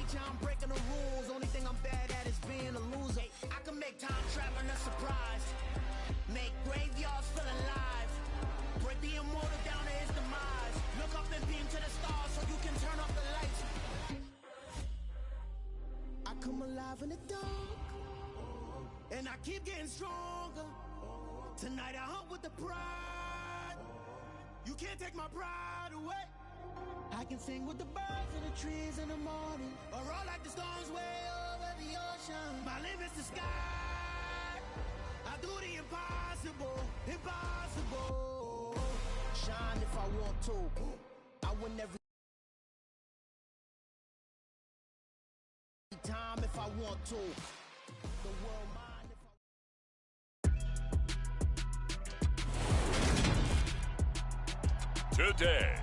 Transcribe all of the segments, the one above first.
teacher, I'm breaking the rules. Only thing I'm bad at is being a loser. I can make time traveling a surprise. Make graveyards feel alive. Break the immortal down to his demise. Look up and beam to the stars so you can turn off the lights. I come alive in the dark, and I keep getting stronger. Tonight I hunt with the pride. You can't take my pride away. I can sing with the birds in the trees in the morning, or roll like the storms way over the ocean. My limit's the sky. I do the impossible, impossible. Shine if I want to. I win every time if I want to. The world mine if I... Today,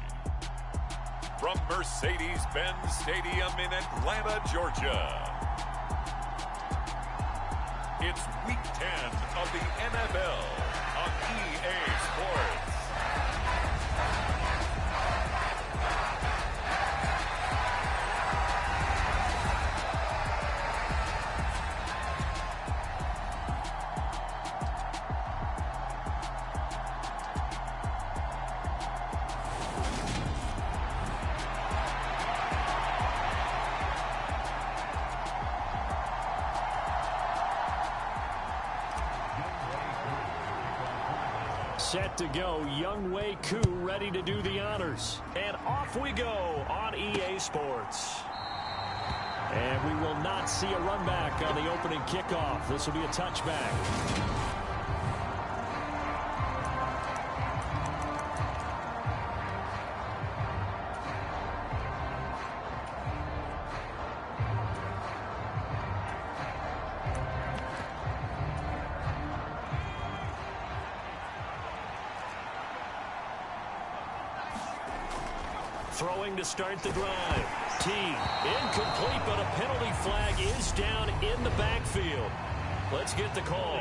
from Mercedes-Benz Stadium in Atlanta, Georgia, it's Week 10 of the NFL on EA Sports. Set to go, Younghoe Koo ready to do the honors. And off we go on EA Sports. And we will not see a run back on the opening kickoff. This will be a touchback. Throwing to start the drive. T, incomplete, but a penalty flag is down in the backfield. Let's get the call.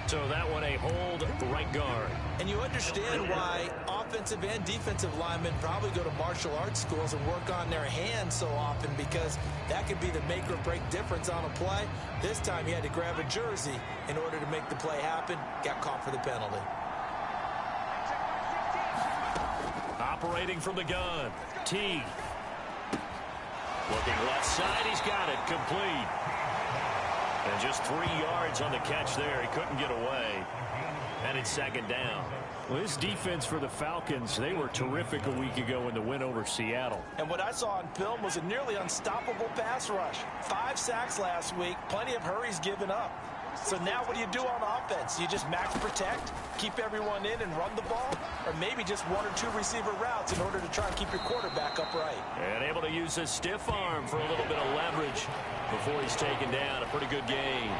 So that one a hold, right guard. And you understand why offensive and defensive linemen probably go to martial arts schools and work on their hands so often, because that could be the make or break difference on a play. This time he had to grab a jersey in order to make the play happen. Got caught for the penalty. Operating from the gun. T. Looking left side. He's got it. Complete. And just 3 yards on the catch there. He couldn't get away. And it's second down. Well, this defense for the Falcons, they were terrific a week ago in the win over Seattle. And what I saw on film was a nearly unstoppable pass rush. 5 sacks last week. Plenty of hurries given up. So now what do you do on offense? You just max protect, keep everyone in and run the ball, or maybe just 1 or 2 receiver routes in order to try and keep your quarterback upright. And able to use his stiff arm for a little bit of leverage before he's taken down. A pretty good gain.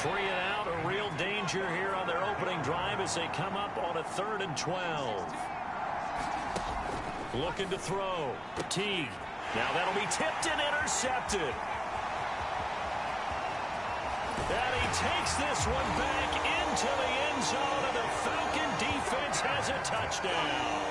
3 and out, a real danger here on their opening drive as they come up on a 3rd and 12. Looking to throw. Teague. Now that'll be tipped and intercepted. And he takes this one back into the end zone, and the Falcon defense has a touchdown.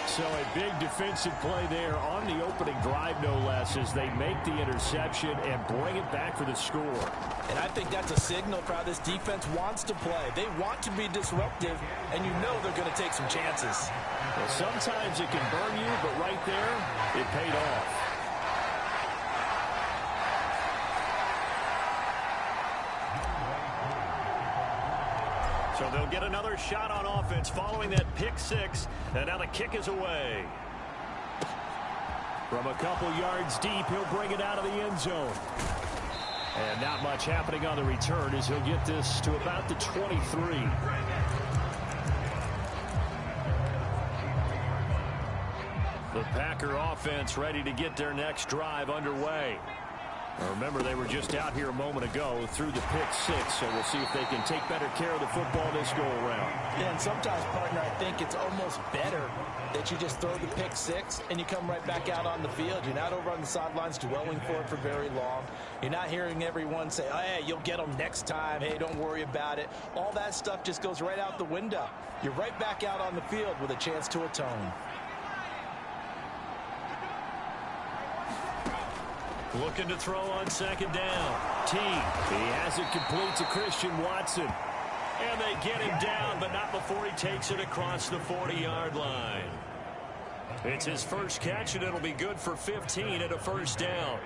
So a big defensive play there on the opening drive, no less, as they make the interception and bring it back for the score. And I think that's a signal for how this defense wants to play. They want to be disruptive, and you know they're going to take some chances. Well, sometimes it can burn you, but right there, it paid off. So they'll get another shot on offense following that pick 6, and now the kick is away. From a couple yards deep, he'll bring it out of the end zone. And not much happening on the return as he'll get this to about the 23. The Packer offense ready to get their next drive underway. Remember, they were just out here a moment ago through the pick six, so we'll see if they can take better care of the football this go-around. Yeah, and sometimes, partner, I think it's almost better that you just throw the pick six and you come right back out on the field. You're not over on the sidelines dwelling for it for very long. You're not hearing everyone say, oh, hey, you'll get them next time. Hey, don't worry about it. All that stuff just goes right out the window. You're right back out on the field with a chance to atone. Looking to throw on second down. T. He has it complete to Christian Watson. And they get him down, but not before he takes it across the 40-yard line. It's his first catch, and it'll be good for 15 at a first down.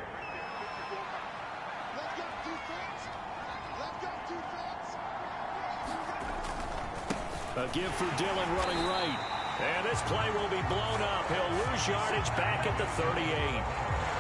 A give for Dillon running right. And this play will be blown up. He'll lose yardage back at the 38.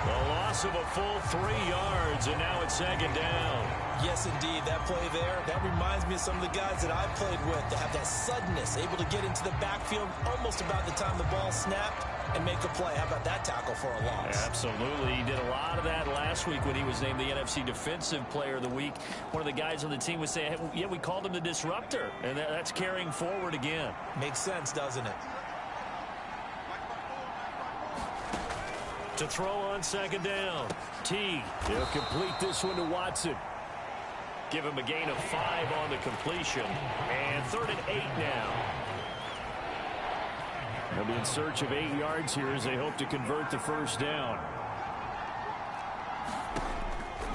The loss of a full 3 yards, and now it's second down. Yes, indeed. That play there, that reminds me of some of the guys that I've played with that have that suddenness, able to get into the backfield almost about the time the ball snapped and make a play. How about that tackle for a loss? Absolutely. He did a lot of that last week when he was named the NFC Defensive Player of the Week. One of the guys on the team was saying, hey, yeah, we called him the disruptor, and that's carrying forward again. Makes sense, doesn't it? To throw on second down. T. He'll complete this one to Watson. Give him a gain of 5 on the completion. And 3rd and 8 now. They'll be in search of 8 yards here as they hope to convert the first down.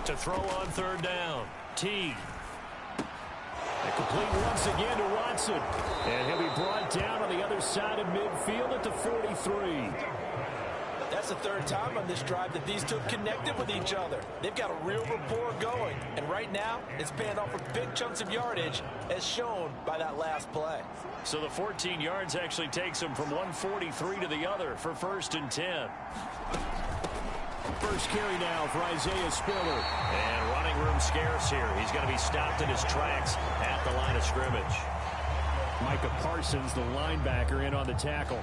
To throw on 3rd down. T. And complete once again to Watson. And he'll be brought down on the other side of midfield at the 43. That's the 3rd time on this drive that these two have connected with each other. They've got a real rapport going. And right now, it's paying off with big chunks of yardage, as shown by that last play. So the 14 yards actually takes him from 143 to the other for 1st and 10. First carry now for Isaiah Spiller. And running room scarce here. He's going to be stopped in his tracks at the line of scrimmage. Micah Parsons, the linebacker, in on the tackle.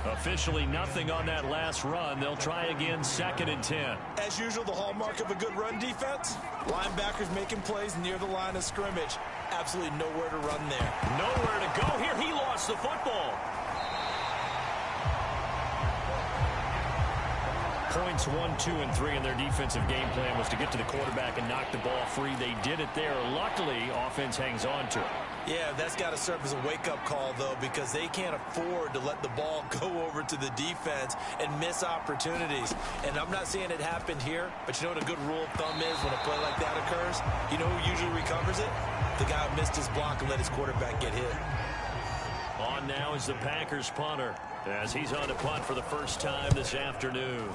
Officially nothing on that last run. They'll try again 2nd and 10. As usual, the hallmark of a good run defense, linebackers making plays near the line of scrimmage. Absolutely nowhere to run there. Nowhere to go here. He lost the football. Points 1, 2, and 3 in their defensive game plan was to get to the quarterback and knock the ball free. They did it there. Luckily, offense hangs on to it. Yeah, that's got to serve as a wake-up call, though, because they can't afford to let the ball go over to the defense and miss opportunities. And I'm not saying it happened here, but you know what a good rule of thumb is when a play like that occurs? You know who usually recovers it? The guy who missed his block and let his quarterback get hit. On now is the Packers punter, as he's on to punt for the first time this afternoon.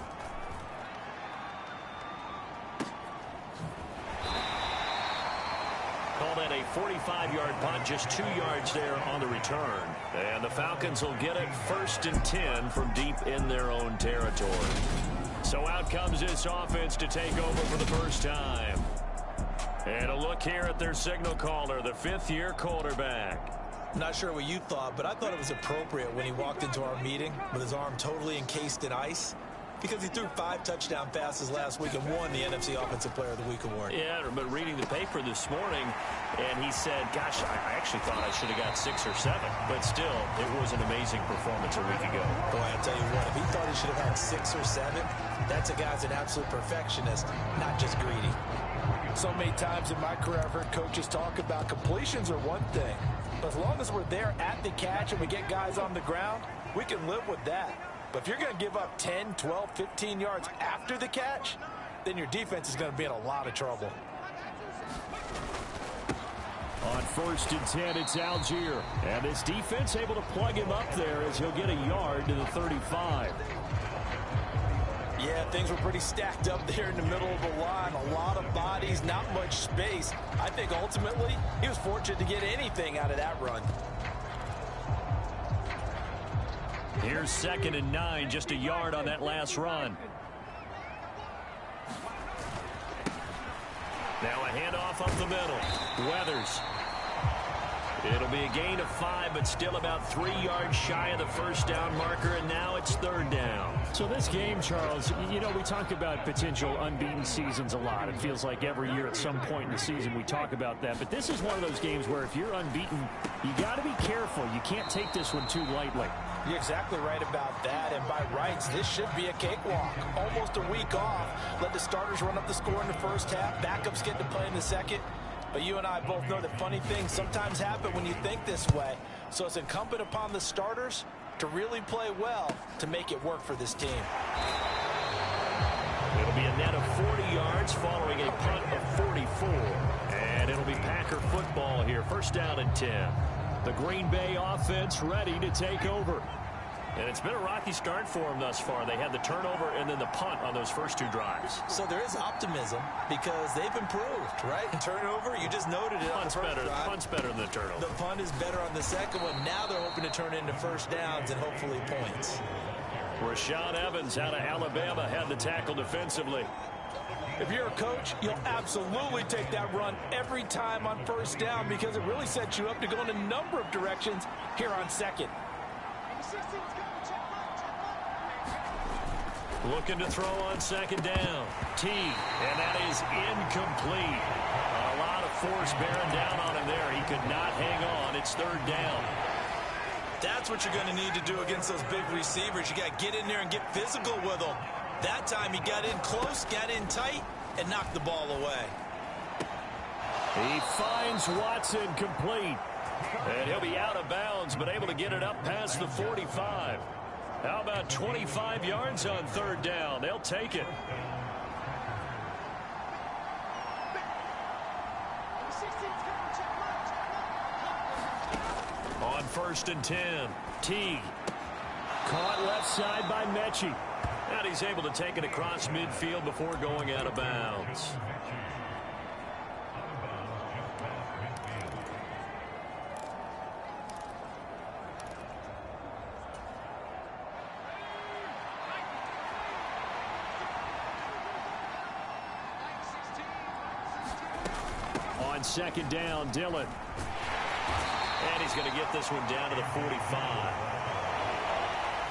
Call that a 45-yard punt, just 2 yards there on the return. And the Falcons will get it 1st and 10 from deep in their own territory. So out comes this offense to take over for the first time. And a look here at their signal caller, the 5th-year quarterback. Not sure what you thought, but I thought it was appropriate when he walked into our meeting with his arm totally encased in ice, because he threw 5 touchdown passes last week and won the NFC Offensive Player of the Week award. Yeah, but reading the paper this morning, and he said, gosh, I actually thought I should have got 6 or 7. But still, it was an amazing performance a week ago. Boy, I tell you what, if he thought he should have had 6 or 7, that's a guy's an absolute perfectionist, not just greedy. So many times in my career, I've heard coaches talk about completions are one thing. But as long as we're there at the catch and we get guys on the ground, we can live with that. But if you're going to give up 10, 12, 15 yards after the catch, then your defense is going to be in a lot of trouble. On 1st and 10, it's Algier. And this defense able to plug him up there as he'll get a yard to the 35. Yeah, things were pretty stacked up there in the middle of the line. A lot of bodies, not much space. I think ultimately he was fortunate to get anything out of that run. Here's 2nd and 9, just a yard on that last run. Now a handoff up the middle. Weathers. It'll be a gain of 5, but still about 3 yards shy of the first down marker, and now it's third down. So this game, Charles, you know, we talk about potential unbeaten seasons a lot. It feels like every year at some point in the season we talk about that. But this is one of those games where if you're unbeaten, you got to be careful. You can't take this one too lightly. You're exactly right about that, and by rights, this should be a cakewalk. Almost a week off. Let the starters run up the score in the first half. Backups get to play in the second. But you and I both know that funny things sometimes happen when you think this way. So it's incumbent upon the starters to really play well to make it work for this team. It'll be a net of 40 yards following a punt of 44. And it'll be Packer football here. First down and 10. The Green Bay offense ready to take over. And it's been a rocky start for them thus far. They had the turnover and then the punt on those first 2 drives. So there is optimism because they've improved, right? Turnover, you just noted it. Punt's better than the turnover. The punt is better on the second one. Now they're hoping to turn it into first downs and hopefully points. Rashaan Evans out of Alabama had the tackle defensively. If you're a coach, you'll absolutely take that run every time on first down because it really sets you up to go in a number of directions here on second. Looking to throw on second down. T, and that is incomplete. A lot of force bearing down on him there. He could not hang on. It's third down. That's what you're going to need to do against those big receivers. You got to get in there and get physical with them. That time he got in close, got in tight, and knocked the ball away. He finds Watson complete. And he'll be out of bounds, but able to get it up past the 45. How about 25 yards on third down? They'll take it. On first and 10, Teague. Caught left side by Mechie. And he's able to take it across midfield before going out of bounds. On second down, Dillon. And he's going to get this one down to the 45.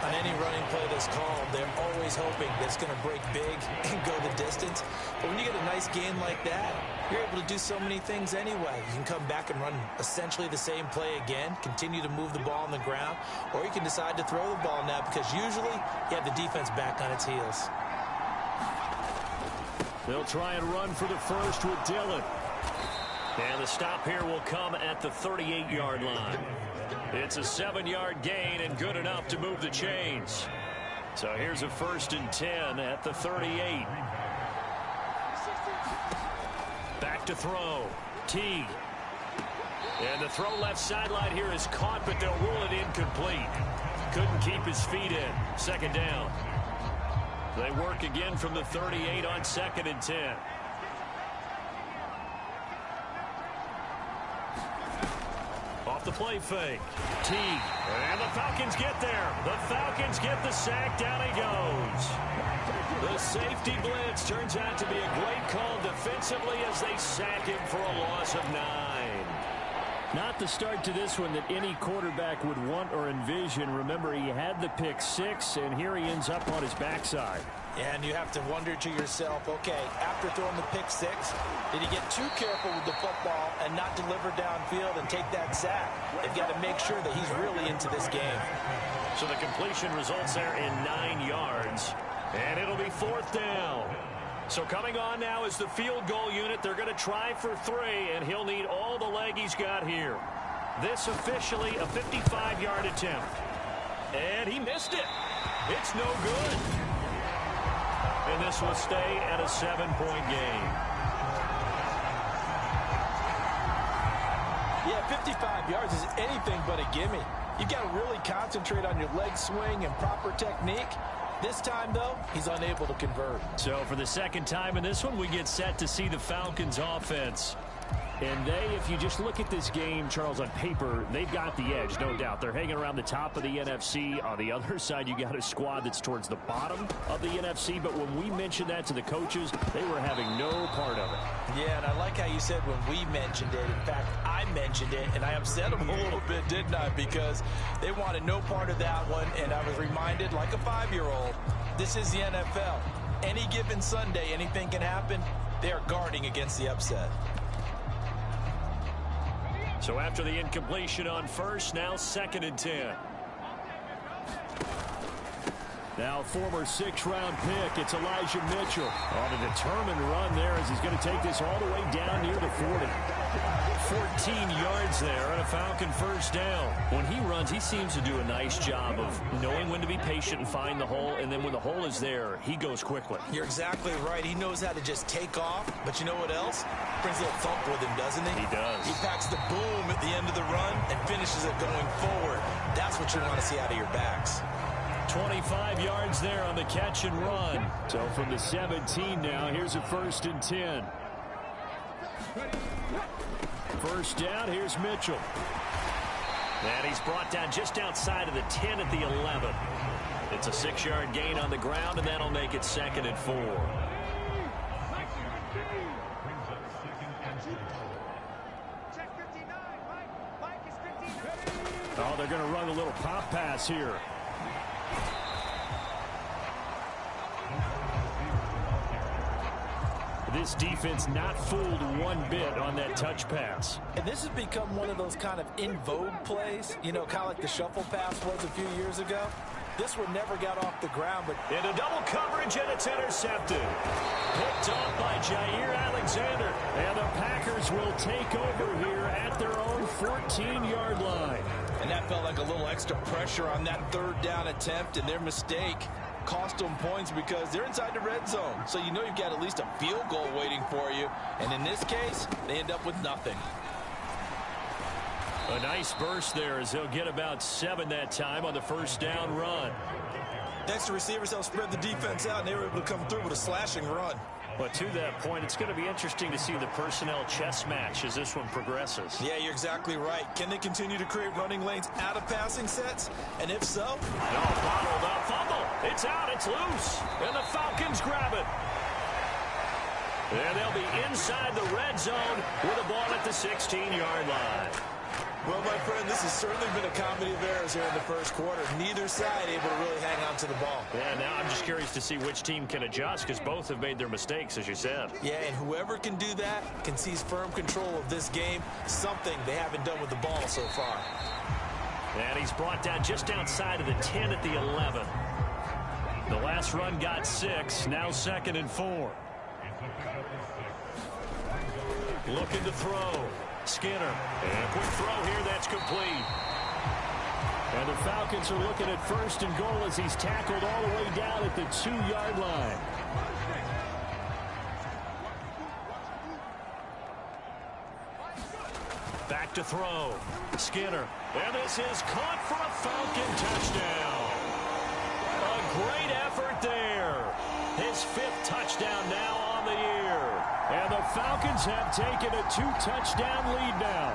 On any running play that's called, they're always hoping that it's going to break big and go the distance. But when you get a nice gain like that, you're able to do so many things anyway. You can come back and run essentially the same play again, continue to move the ball on the ground, or you can decide to throw the ball now because usually you have the defense back on its heels. They'll try and run for the first with Dillon. And the stop here will come at the 38-yard line. It's a 7-yard gain and good enough to move the chains. So here's a first and 10 at the 38. Back to throw. Teague. And the throw left sideline here is caught, but they'll rule it incomplete. Couldn't keep his feet in. Second down. They work again from the 38 on second and 10. Off the play fake. Teague. And the Falcons get there. The Falcons get the sack. Down he goes. The safety blitz turns out to be a great call defensively as they sack him for a loss of 9. Not the start to this one that any quarterback would want or envision. Remember, he had the pick 6, and here he ends up on his backside. And you have to wonder to yourself, okay, after throwing the pick 6, did he get too careful with the football and not deliver downfield and take that sack? They've got to make sure that he's really into this game. So the completion results there in 9 yards, and it'll be fourth down. So coming on now is the field goal unit. They're going to try for 3, and he'll need all the leg he's got here. This officially a 55-yard attempt. And he missed it. It's no good. And this will stay at a 7-point game. Yeah, 55 yards is anything but a gimme. You've got to really concentrate on your leg swing and proper technique. This time, though, he's unable to convert. So for the second time in this one, we get set to see the Falcons offense. And if you just look at this game, Charles, on paper, they've got the edge, no doubt. They're hanging around the top of the NFC. On the other side, you got a squad that's towards the bottom of the NFC. But when we mentioned that to the coaches, they were having no part of it. Yeah, and I like how you said when we mentioned it. In fact, I mentioned it, and I upset them a little bit, didn't I? Because they wanted no part of that one, and I was reminded, like a 5-year-old, this is the NFL. Any given Sunday, anything can happen. They are guarding against the upset. So after the incompletion on first, now 2nd and 10. Now former 6th-round pick, it's Elijah Mitchell on a determined run there as he's going to take this all the way down near the 40. 14 yards there and a Falcon first down. When he runs, he seems to do a nice job of knowing when to be patient and find the hole, and then when the hole is there, he goes quickly. You're exactly right. He knows how to just take off, but you know what else? Brings a little thump with him, doesn't he? He does. He packs the boom at the end of the run and finishes it going forward. That's what you want to see out of your backs. 25 yards there on the catch and run. So from the 17 now, here's a 1st and 10. First down, here's Mitchell. And he's brought down just outside of the 10 at the 11. It's a 6-yard gain on the ground, and that'll make it 2nd and 4. Oh, they're going to run a little pop pass here. This defense not fooled one bit on that touch pass. And this has become one of those kind of in vogue plays, you know, kind of like the shuffle pass was a few years ago. This one never got off the ground, but into double coverage, and it's intercepted. Picked off by Jair Alexander. And the Packers will take over here at their own 14-yard line. And that felt like a little extra pressure on that 3rd down attempt, and their mistake cost them points because they're inside the red zone. So you know you've got at least a field goal waiting for you. And in this case, they end up with nothing. A nice burst there as they'll get about 7 that time on the first down run. Next, the receivers help spread the defense out, and they were able to come through with a slashing run. But to that point, it's going to be interesting to see the personnel chess match as this one progresses. Yeah, you're exactly right. Can they continue to create running lanes out of passing sets? And if so? No, bottled up, fumble. It's out, it's loose. And the Falcons grab it. And they'll be inside the red zone with a ball at the 16-yard line. Well, my friend, this has certainly been a comedy of errors here in the first quarter. Neither side able to really hang on to the ball. Yeah, now I'm just curious to see which team can adjust because both have made their mistakes, as you said. Yeah, and whoever can do that can seize firm control of this game, something they haven't done with the ball so far. And he's brought down just outside of the 10 at the 11. The last run got 6, now 2nd and 4. Looking to throw. Skinner. And quick throw here, that's complete. And the Falcons are looking at 1st and goal as he's tackled all the way down at the 2-yard line. Back to throw. Skinner. And this is caught for a Falcon touchdown. A great effort there. His 5th touchdown now on the year. And the Falcons have taken a 2-touchdown lead now.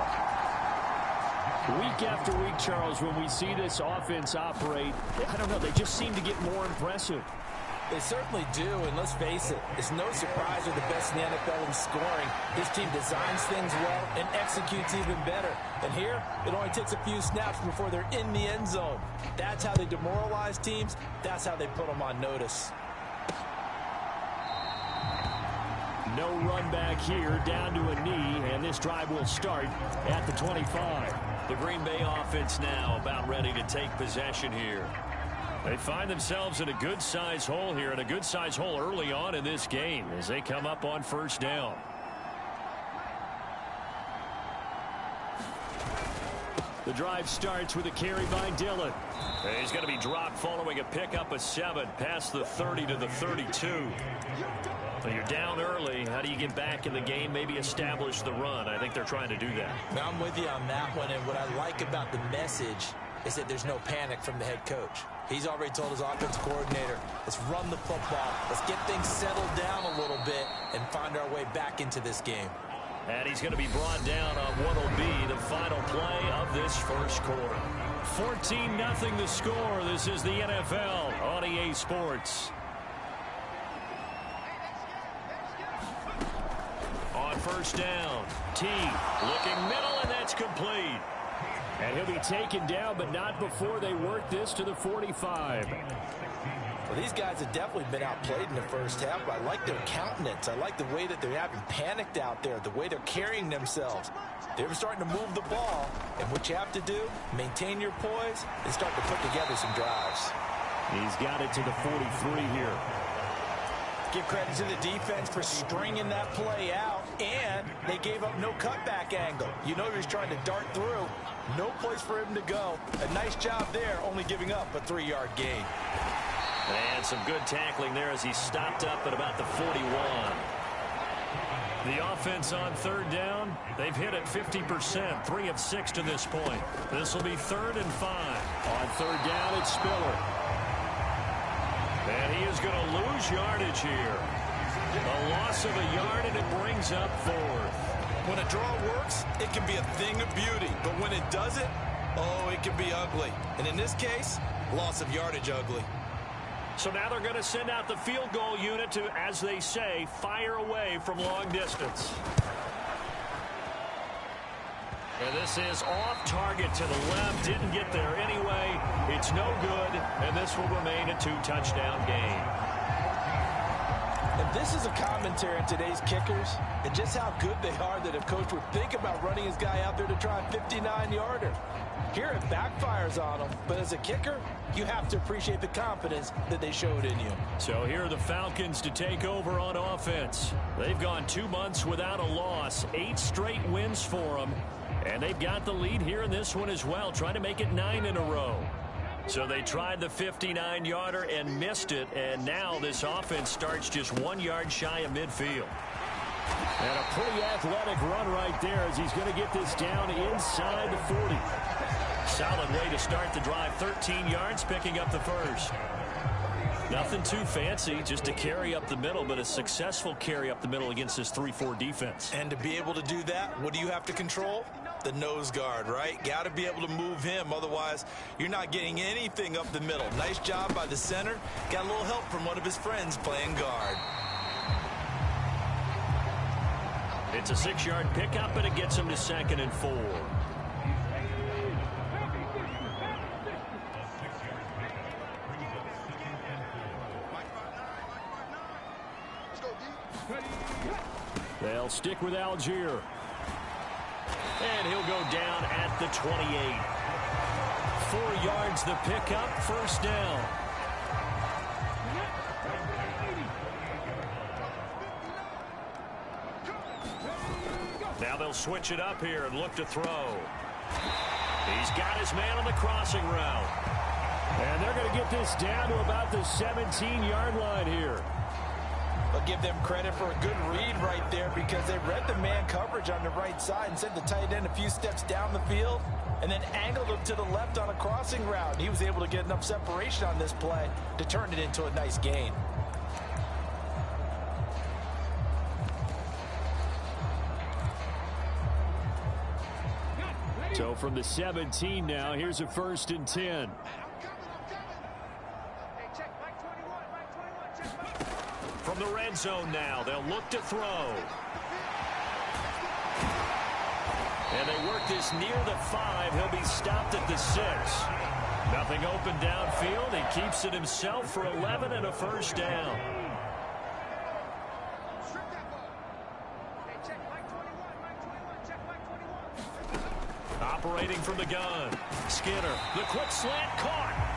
Week after week, Charles, when we see this offense operate, I don't know, they just seem to get more impressive. They certainly do, and let's face it, it's no surprise they're the best in the NFL in scoring. This team designs things well and executes even better. And here, it only takes a few snaps before they're in the end zone. That's how they demoralize teams. That's how they put them on notice. No run back here, down to a knee, and this drive will start at the 25. The Green Bay offense now about ready to take possession here. They find themselves in a good-sized hole here, and a good-sized hole early on in this game as they come up on 1st down. The drive starts with a carry by Dillon. He's going to be dropped following a pickup of 7 past the 30 to the 32. Well, you're down early. How do you get back in the game, maybe establish the run? I think they're trying to do that. Now, I'm with you on that one, and what I like about the message is that there's no panic from the head coach. He's already told his offensive coordinator, let's run the football, let's get things settled down a little bit and find our way back into this game. And he's going to be brought down on what will be the final play of this first quarter. 14-0 the score. This is the NFL on EA Sports. On first down, T looking middle, and that's complete. And he'll be taken down, but not before they work this to the 45. Well, these guys have definitely been outplayed in the first half, but I like their countenance. I like the way that they're having panicked out there, the way they're carrying themselves. They're starting to move the ball, and what you have to do, maintain your poise and start to put together some drives. He's got it to the 43 here. Give credit to the defense for stringing that play out, and they gave up no cutback angle. You know he was trying to dart through. No place for him to go. A nice job there, only giving up a 3-yard gain. And some good tackling there as he stopped up at about the 41. The offense on third down, they've hit it 50%, 3 of 6 to this point. This will be 3rd and 5. On third down, it's Spiller. And he is going to lose yardage here. A loss of a yard, and it brings up 4th. When a draw works, it can be a thing of beauty. But when it doesn't, oh, it can be ugly. And in this case, loss of yardage ugly. So now they're going to send out the field goal unit to, as they say, fire away from long distance. And this is off target to the left. Didn't get there anyway. It's no good, and this will remain a 2-touchdown game. And this is a commentary on today's kickers and just how good they are that a coach would think about running his guy out there to try a 59-yarder. Here it backfires on him, but as a kicker, you have to appreciate the confidence that they showed in you. So here are the Falcons to take over on offense. They've gone 2 months without a loss, 8 straight wins for them, and they've got the lead here in this one as well, trying to make it 9 in a row. So they tried the 59-yarder and missed it, and now this offense starts just 1 yard shy of midfield. And a pretty athletic run right there as he's going to get this down inside the 40. Solid way to start the drive. 13 yards, picking up the first. Nothing too fancy, just a carry up the middle, but a successful carry up the middle against this 3-4 defense. And to be able to do that, what do you have to control? The nose guard, right? Got to be able to move him. Otherwise, you're not getting anything up the middle. Nice job by the center. Got a little help from one of his friends playing guard. It's a 6-yard pickup, and it gets him to 2nd and 4. They'll stick with Algier. And he'll go down at the 28. 4 yards the pickup, first down. Now they'll switch it up here and look to throw. He's got his man on the crossing route. And they're going to get this down to about the 17-yard line here. I'll give them credit for a good read right there because they read the man coverage on the right side and sent the tight end a few steps down the field and then angled him to the left on a crossing route. He was able to get enough separation on this play to turn it into a nice gain. So from the 17 now, here's a 1st and 10. From the red zone now, they'll look to throw. And they work this near the 5. He'll be stopped at the 6. Nothing open downfield. He keeps it himself for 11 and a first down. Operating from the gun. Skinner, the quick slant caught.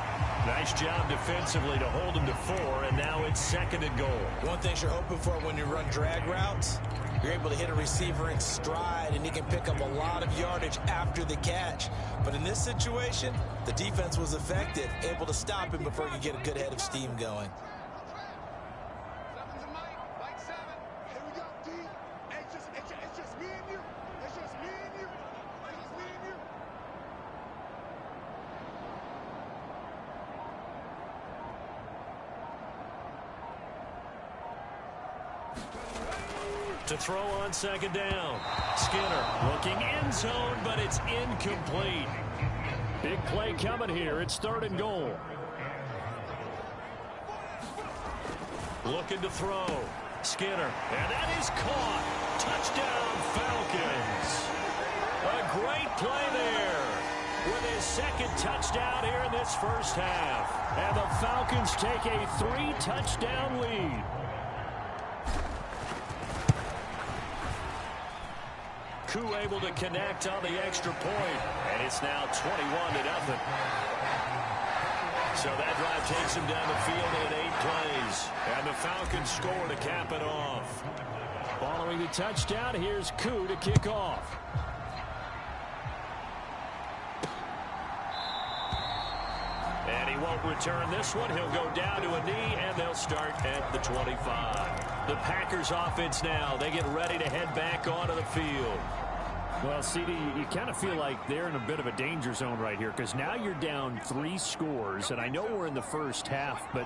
Nice job defensively to hold him to 4, and now it's 2nd and goal. One thing you're hoping for when you run drag routes, you're able to hit a receiver in stride, and he can pick up a lot of yardage after the catch. But in this situation, the defense was effective, able to stop him before he could get a good head of steam going. To throw on second down. Skinner looking end zone, but it's incomplete. Big play coming here. It's 3rd and goal. Looking to throw. Skinner. And that is caught. Touchdown, Falcons. A great play there. With his 2nd touchdown here in this first half. And the Falcons take a 3-touchdown lead. Koo able to connect on the extra point. And it's now 21-0. So that drive takes him down the field in 8 plays. And the Falcons score to cap it off. Following the touchdown, here's Koo to kick off. And he won't return this one. He'll go down to a knee, and they'll start at the 25. The Packers offense now. They get ready to head back onto the field. Well, CD, you kind of feel like they're in a bit of a danger zone right here because now you're down 3 scores, and I know we're in the first half, but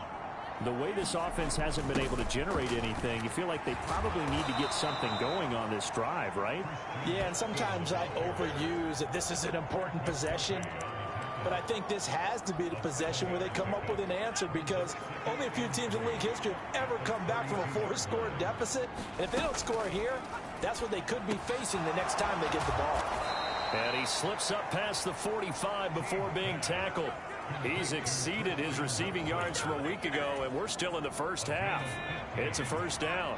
the way this offense hasn't been able to generate anything, you feel like they probably need to get something going on this drive, right? Yeah, and sometimes I overuse that this is an important possession. But I think this has to be the possession where they come up with an answer because only a few teams in league history have ever come back from a 4-score deficit. And if they don't score here, that's what they could be facing the next time they get the ball. And he slips up past the 45 before being tackled. He's exceeded his receiving yards from a week ago, and we're still in the first half. It's a first down.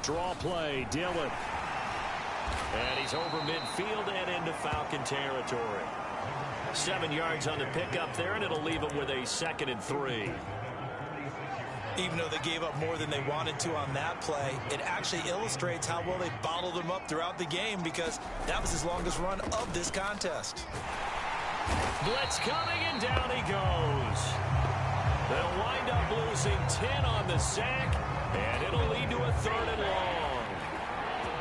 Draw play, Dillon. And he's over midfield and into Falcon territory. 7 yards on the pickup there, and it'll leave him with a 2nd and 3. Even though they gave up more than they wanted to on that play, it actually illustrates how well they bottled them up throughout the game because that was his longest run of this contest. Blitz coming, and down he goes. They'll wind up losing 10 on the sack, and it'll lead to a 3rd and long.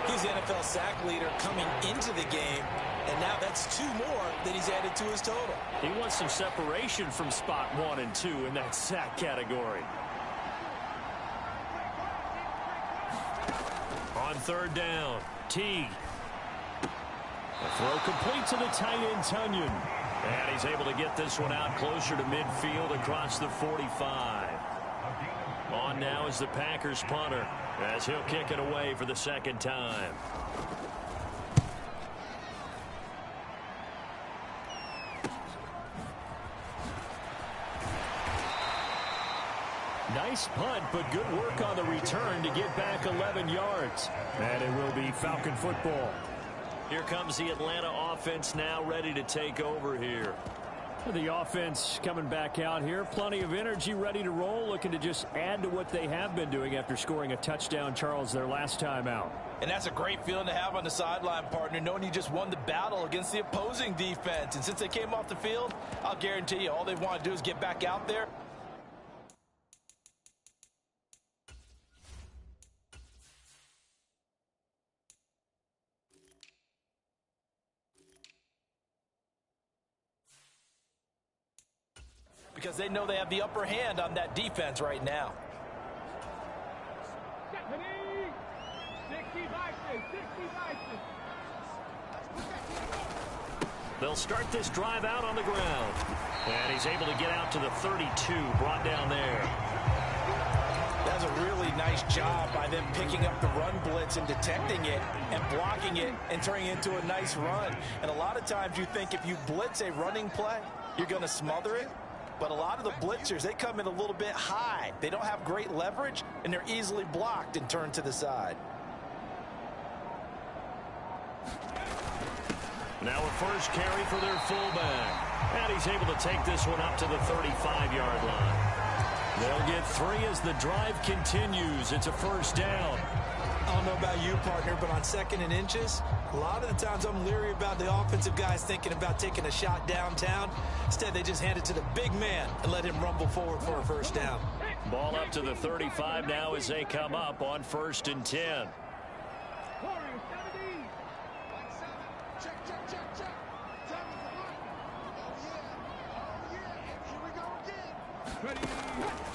He's the NFL sack leader coming into the game, and now that's 2 more that he's added to his total. He wants some separation from spot 1 and 2 in that sack category. On 3rd down, Teague. The throw complete to the tight end, Tunyon. And he's able to get this one out closer to midfield across the 45. On now is the Packers punter as he'll kick it away for the 2nd time. Nice punt, but good work on the return to get back 11 yards. And it will be Falcon football. Here comes the Atlanta offense now ready to take over here. The offense coming back out here. Plenty of energy, ready to roll, looking to just add to what they have been doing after scoring a touchdown, Charles, their last time out. And that's a great feeling to have on the sideline, partner, knowing you just won the battle against the opposing defense. And since they came off the field, I'll guarantee you all they want to do is get back out there. Because they know they have the upper hand on that defense right now. They'll start this drive out on the ground. And he's able to get out to the 32, brought down there. That's a really nice job by them picking up the run blitz and detecting it and blocking it and turning it into a nice run. And a lot of times you think if you blitz a running play, you're going to smother it. But a lot of the blitzers, they come in a little bit high. They don't have great leverage, and they're easily blocked and turned to the side. Now a first carry for their fullback. And he's able to take this one up to the 35-yard line. They'll get 3 as the drive continues. It's a first down. I don't know about you, partner, but on 2nd and inches, a lot of the times I'm leery about the offensive guys thinking about taking a shot downtown. Instead, they just hand it to the big man and let him rumble forward for a first down. Ball up to the 35 now as they come up on 1st and 10.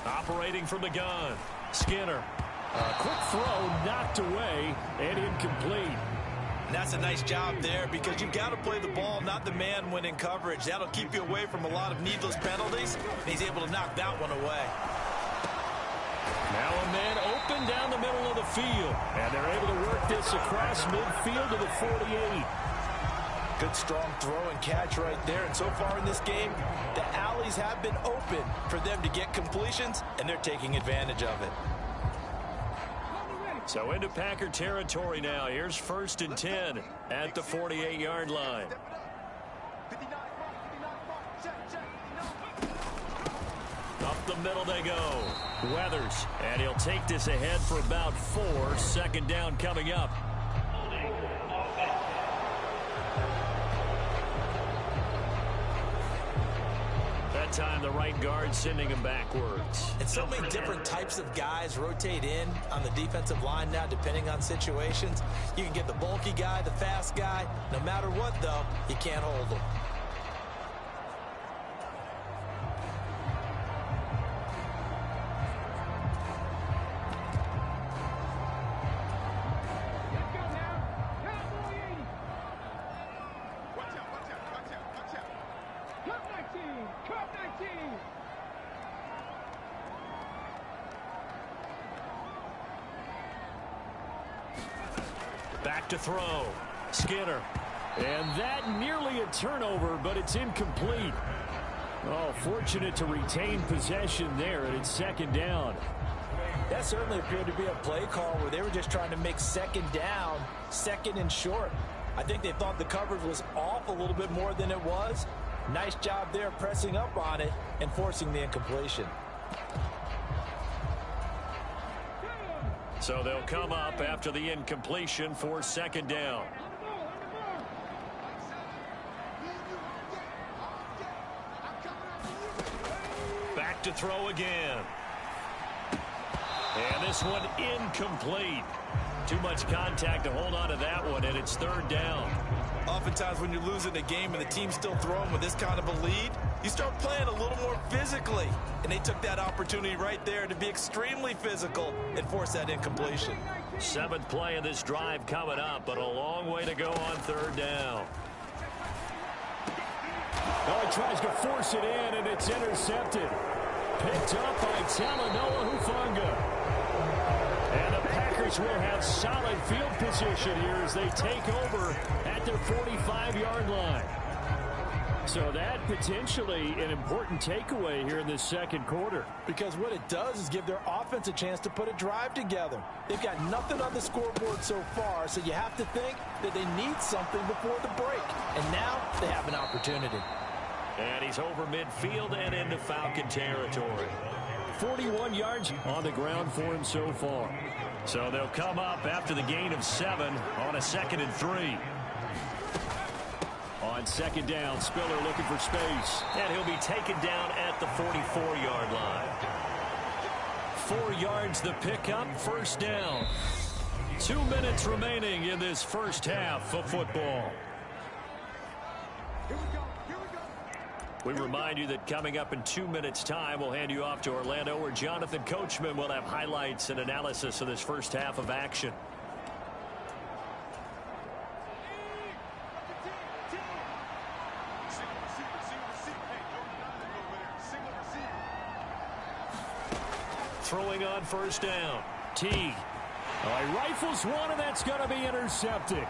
Operating from the gun, Skinner. A quick throw knocked away and incomplete. And that's a nice job there because you've got to play the ball, not the man when in coverage. That'll keep you away from a lot of needless penalties. And he's able to knock that one away. Now a man open down the middle of the field. And they're able to work this across midfield to the 48. Good strong throw and catch right there. And so far in this game, the alleys have been open for them to get completions, and they're taking advantage of it. So into Packer territory now. Here's 1st and 10 at the 48-yard line. Up the middle they go. Weathers, and he'll take this ahead for about 4. 2nd down coming up. That time the right guard sending him backwards. And so many different types of guys rotate in on the defensive line now depending on situations. You can get the bulky guy, the fast guy. No matter what, though, you can't hold them. Back to throw. Skinner. And that nearly a turnover, but it's incomplete. Oh, fortunate to retain possession there, and it's 2nd down. That certainly appeared to be a play call where they were just trying to make 2nd down, 2nd and short. I think they thought the coverage was off a little bit more than it was. Nice job there pressing up on it and forcing the incompletion. So they'll come up after the incompletion for 2nd down. Back to throw again. And this one incomplete. Too much contact to hold on to that one, and it's 3rd down. Oftentimes when you're losing a game and the team's still throwing with this kind of a lead, you start playing a little more physically. And they took that opportunity right there to be extremely physical and force that incompletion. 7th play of this drive coming up, but a long way to go on 3rd down. Oh, he tries to force it in, and it's intercepted. Picked up by Talanoa Hufanga. And the Packers will have solid field position here as they take over at their 45-yard line. So that potentially an important takeaway here in this 2nd quarter. Because what it does is give their offense a chance to put a drive together. They've got nothing on the scoreboard so far, so you have to think that they need something before the break. And now they have an opportunity. And he's over midfield and into Falcon territory. 41 yards on the ground for him so far. So they'll come up after the gain of 7 on a 2nd and 3. On 2nd down, Spiller looking for space. And he'll be taken down at the 44-yard line. 4 yards the pickup, 1st down. 2 minutes remaining in this first half of football. We remind you that coming up in 2 minutes' time, we'll hand you off to Orlando, where Jonathan Coachman will have highlights and analysis of this first half of action. Throwing on 1st down. Teague. He rifles one, and that's going to be intercepted.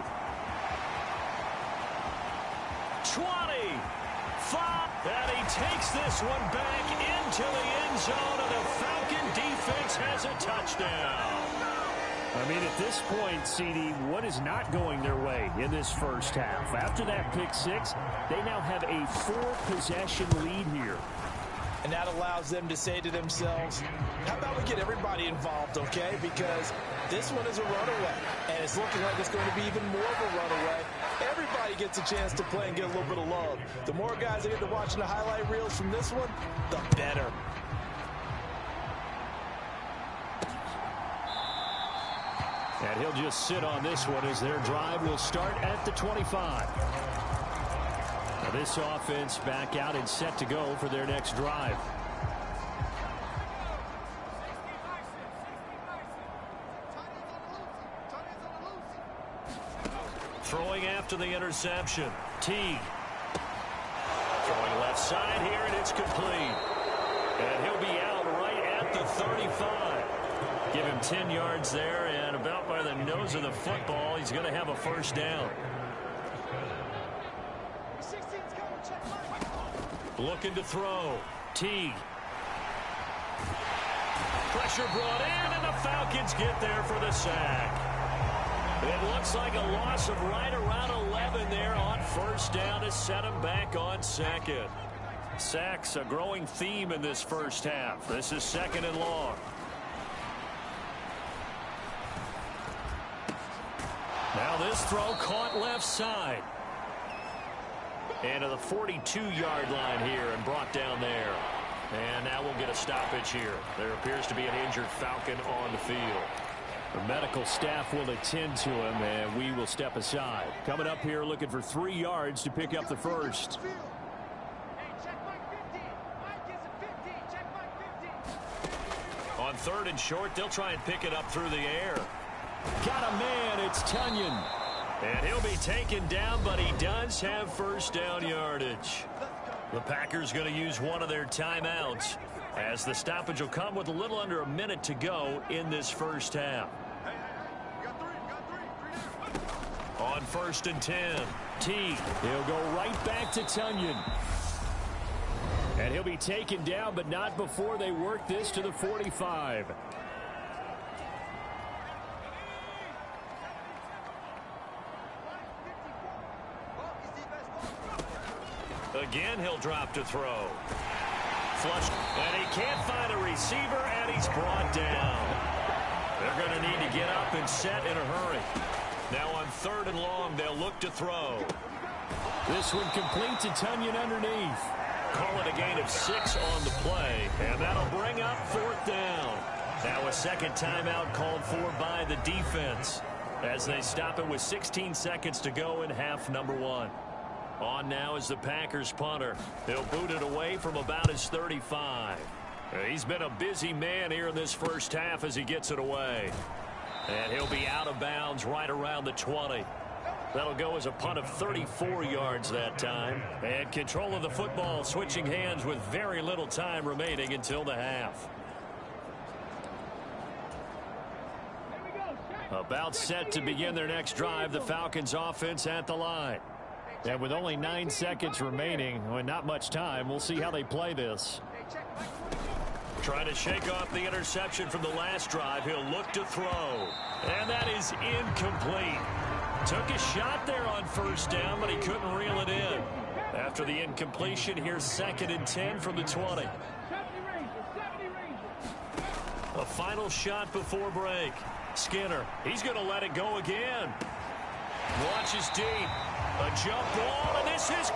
20. 5. And he takes this one back into the end zone, and the Falcon defense has a touchdown. I mean, at this point, CD, what is not going their way in this first half? After that pick 6, they now have a 4-possession lead here. And that allows them to say to themselves, how about we get everybody involved, okay? Because this one is a runaway, and it's looking like it's going to be even more of a runaway. Everybody gets a chance to play and get a little bit of love. The more guys that get to watching the highlight reels from this one, the better. And he'll just sit on this one as their drive will start at the 25. Now this offense back out and set to go for their next drive. after the interception. Teague. Throwing left side here, and it's complete. And he'll be out right at the 35. Give him 10 yards there, and about by the nose of the football, he's going to have a first down. Looking to throw. Teague. Pressure brought in, and the Falcons get there for the sack. It looks like a loss of right around 11 there on first down to set him back on second. Sacks a growing theme in this first half. This is second and long. Now this throw caught left side. And to the 42-yard line here and brought down there. And now we'll get a stoppage here. There appears to be an injured Falcon on the field. The medical staff will attend to him, and we will step aside. Coming up here looking for 3 yards to pick up the first. On third and short, they'll try and pick it up through the air. Got a man, it's Tunyon. And he'll be taken down, but he does have first down yardage. The Packers going to use one of their timeouts, as the stoppage will come with a little under a minute to go in this first half. On first and 10, Teague. He'll go right back to Tunyon. And he'll be taken down, but not before they work this to the 45. Again, he'll drop to throw. Flush, and he can't find a receiver, and he's brought down. They're going to need to get up and set in a hurry. Now on third and long, they'll look to throw. This one complete to Tunyon underneath. Call it a gain of 6 on the play, and that'll bring up fourth down. Now a second timeout called for by the defense as they stop it with 16 seconds to go in half number 1. On now is the Packers punter. He'll boot it away from about his 35. He's been a busy man here in this first half as he gets it away. And he'll be out of bounds right around the 20. That'll go as a punt of 34 yards that time. And control of the football switching hands with very little time remaining until the half. About set to begin their next drive, the Falcons offense at the line. And with only 9 seconds remaining, well, not much time, we'll see how they play this. Trying to shake off the interception from the last drive. He'll look to throw. And that is incomplete. Took a shot there on first down, but he couldn't reel it in. After the incompletion, here's second and 10 from the 20. A final shot before break. Skinner, he's going to let it go again. Watches deep. A jump ball, and this is...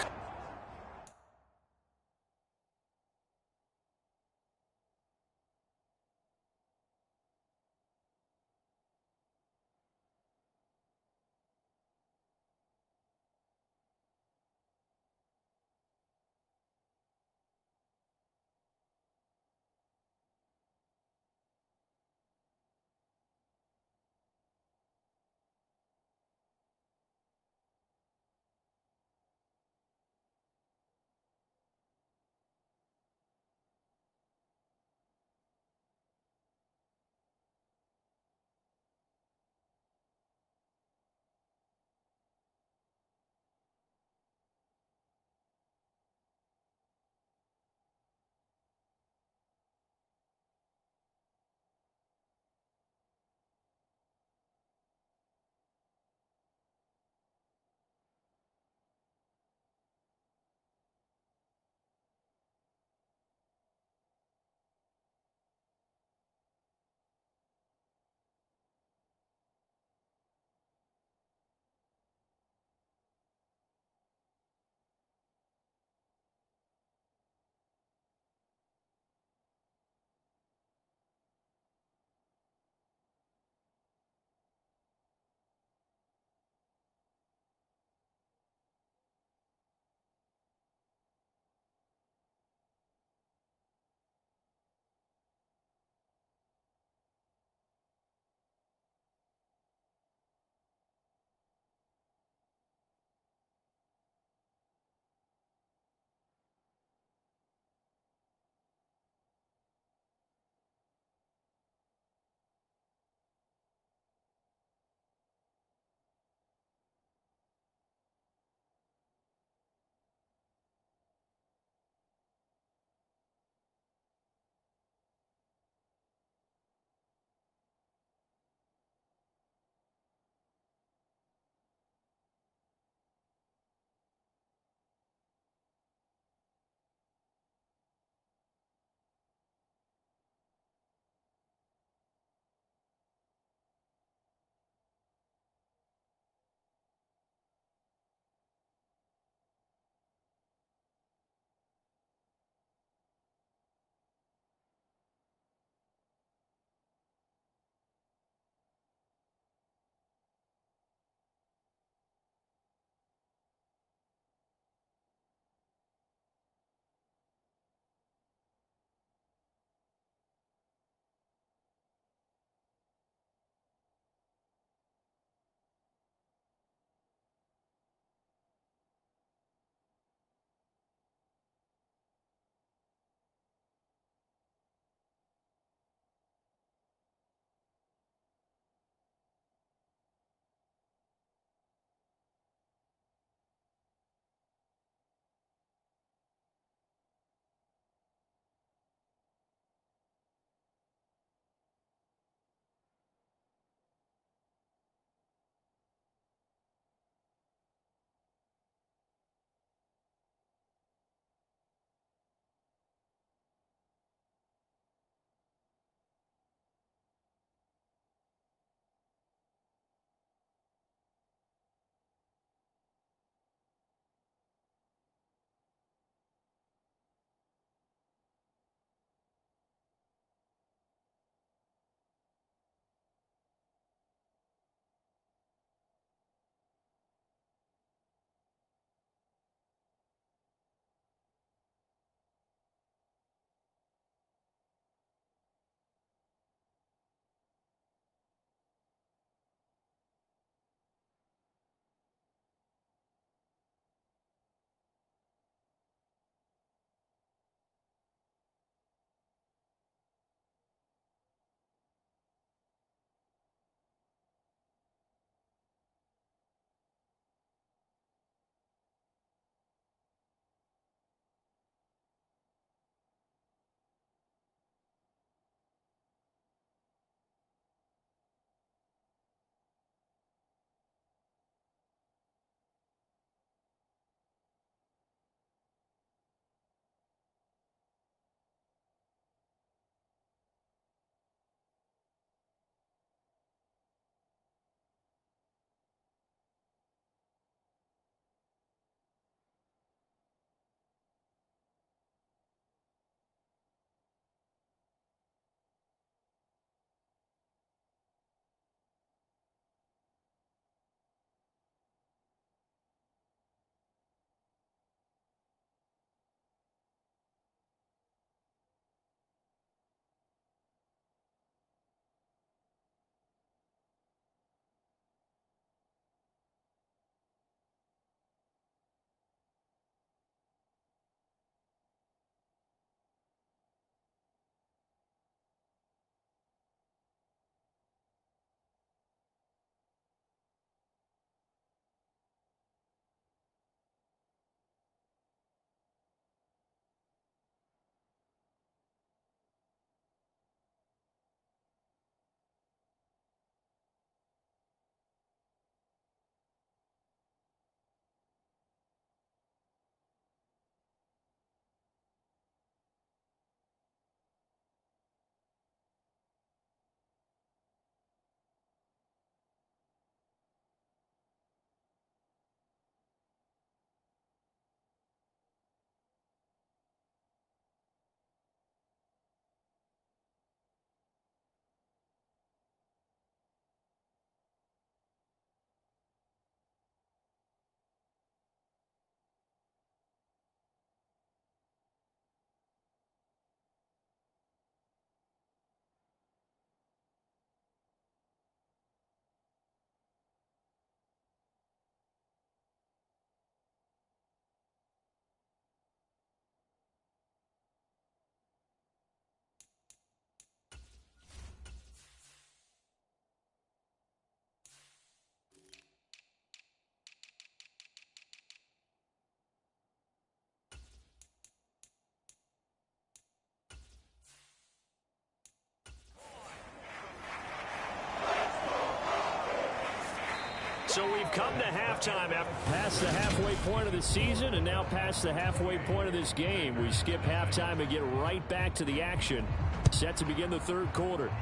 So we've come to halftime. Past the halfway point of the season and now past the halfway point of this game. We skip halftime and get right back to the action. Set to begin the third quarter.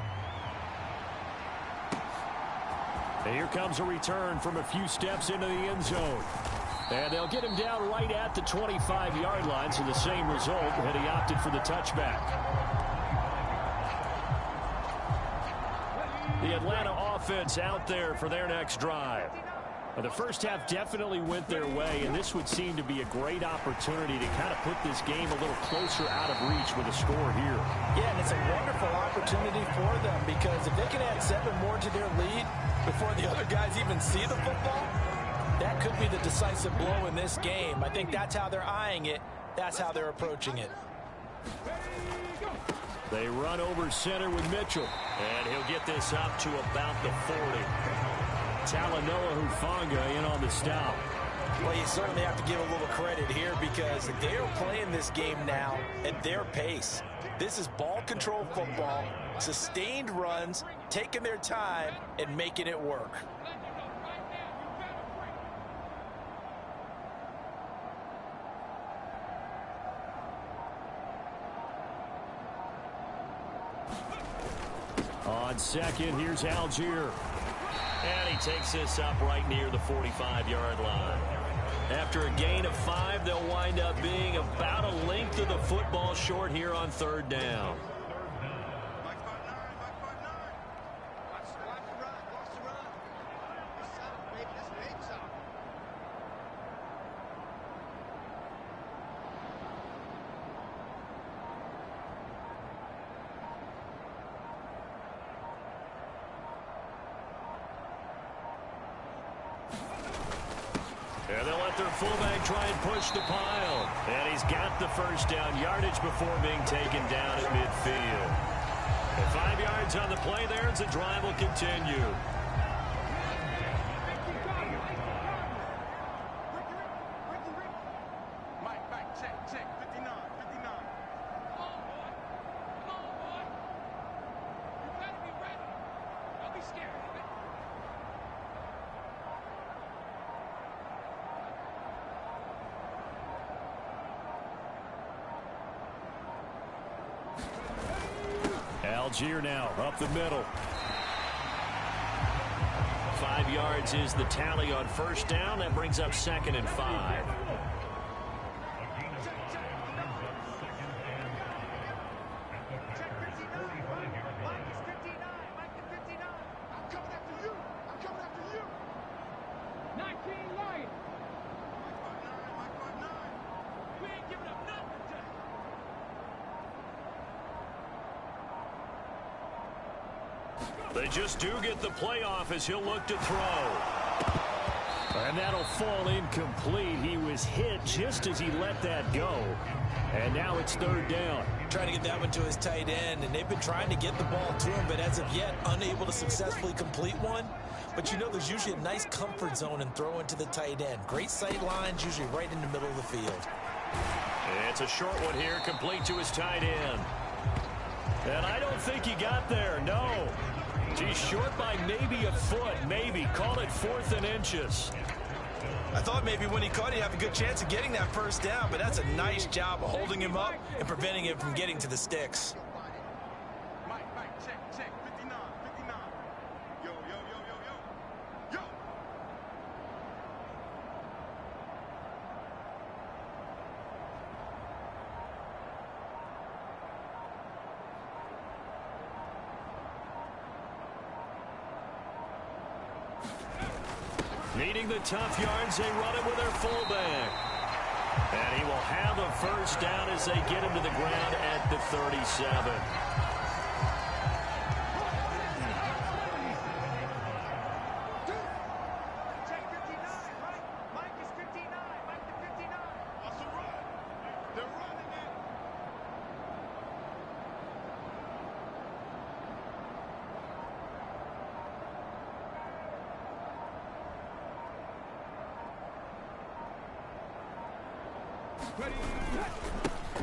And here comes a return from a few steps into the end zone. And they'll get him down right at the 25-yard line, so the same result, and he opted for the touchback. The Atlanta offense out there for their next drive. The first half definitely went their way, and this would seem to be a great opportunity to kind of put this game a little closer out of reach with a score here. Yeah, and it's a wonderful opportunity for them because if they can add 7 more to their lead before the other guys even see the football, that could be the decisive blow in this game. I think that's how they're eyeing it. That's how they're approaching it. They run over center with Mitchell. And he'll get this up to about the 40. Talanoa Hufanga in on the stop. Well, you certainly have to give a little credit here because they're playing this game now at their pace. This is ball control football, sustained runs, taking their time, and making it work. On second, here's Algier. And he takes this up right near the 45-yard line. After a gain of 5, they'll wind up being about a length of the football short here on third down. And they'll let their fullback try and push the pile. And he's got the first down yardage before being taken down at midfield. And 5 yards on the play there as the drive will continue. Algier now up the middle. 5 yards is the tally on first down. That brings up 2nd and 5. They just do get the playoff as he'll look to throw. And that'll fall incomplete. He was hit just as he let that go. And now it's third down. Trying to get that one to his tight end, and they've been trying to get the ball to him, but as of yet, unable to successfully complete one. But you know there's usually a nice comfort zone in throwing to the tight end. Great sight lines, usually right in the middle of the field. It's a short one here, complete to his tight end. And I don't think he got there, no. He's short by maybe a foot, maybe. Call it 4th and inches. I thought maybe when he caught it, he'd have a good chance of getting that first down, but that's a nice job of holding him up and preventing him from getting to the sticks. Check, 59. Yo. Needing the tough yards, they run it with their fullback. And he will have a first down as they get him to the ground at the 37.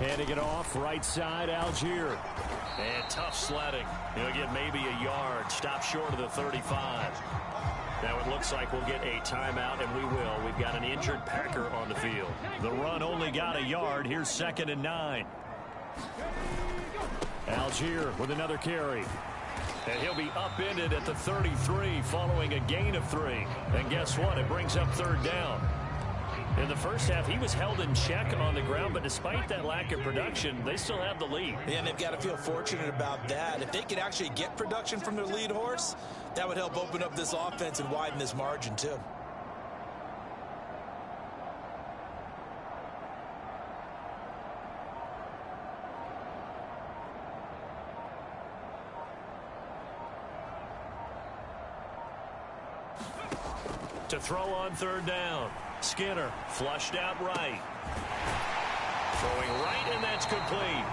Handing it off, right side, Algier. And tough sledding. He'll get maybe a yard. Stop short of the 35. Now it looks like we'll get a timeout, and we will. We've got an injured Packer on the field. The run only got a yard. Here's 2nd and 9. Algier with another carry. And he'll be upended at the 33 following a gain of 3. And guess what? It brings up 3rd down. In the first half, he was held in check on the ground, but despite that lack of production, they still have the lead. Yeah, and they've got to feel fortunate about that. If they could actually get production from their lead horse, that would help open up this offense and widen this margin, too. To throw on 3rd down. Skinner flushed out right. Throwing right, and that's complete.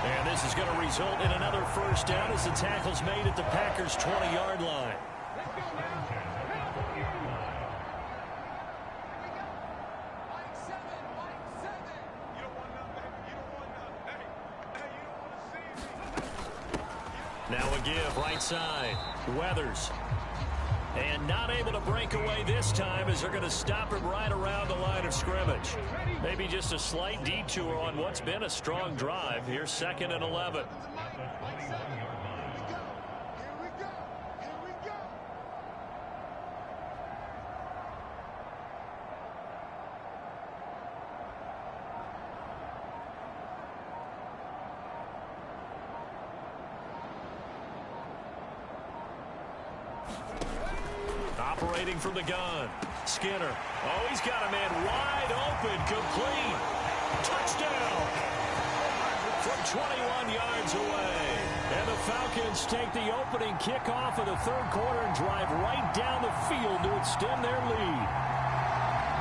And this is going to result in another 1st down as the tackle's made at the Packers' 20-yard line. Now a give right side. Weathers. And not able to break away this time as they're going to stop him right around the line of scrimmage. Maybe just a slight detour on what's been a strong drive. Here's 2nd and 11. Operating from the gun. Skinner. Oh, he's got a man wide open. Complete. Touchdown. From 21 yards away. And the Falcons take the opening kickoff of the 3rd quarter and drive right down the field to extend their lead.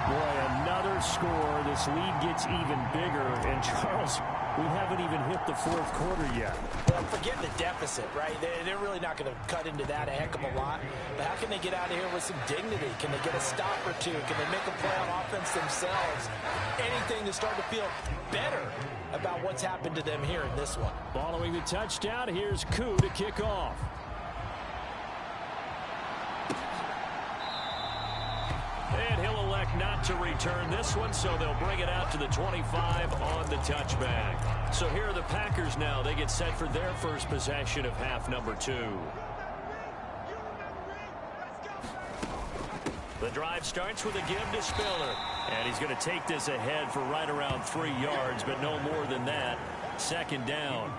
Boy, another score. This lead gets even bigger. And Charles, we haven't even hit the 4th quarter yet. Well, forget the deficit, right? They're really not going to cut into that a heck of a lot. But how can they get out of here with some dignity? Can they get a stop or two? Can they make a play on offense themselves? Anything to start to feel better about what's happened to them here in this one. Following the touchdown, here's Koo to kick off. And he'll elect not to return this one, so they'll bring it out to the 25 on the touchback. So here are the Packers now. They get set for their first possession of half number 2. The drive starts with a give to Spiller. And he's going to take this ahead for right around 3 yards, but no more than that. 2nd down.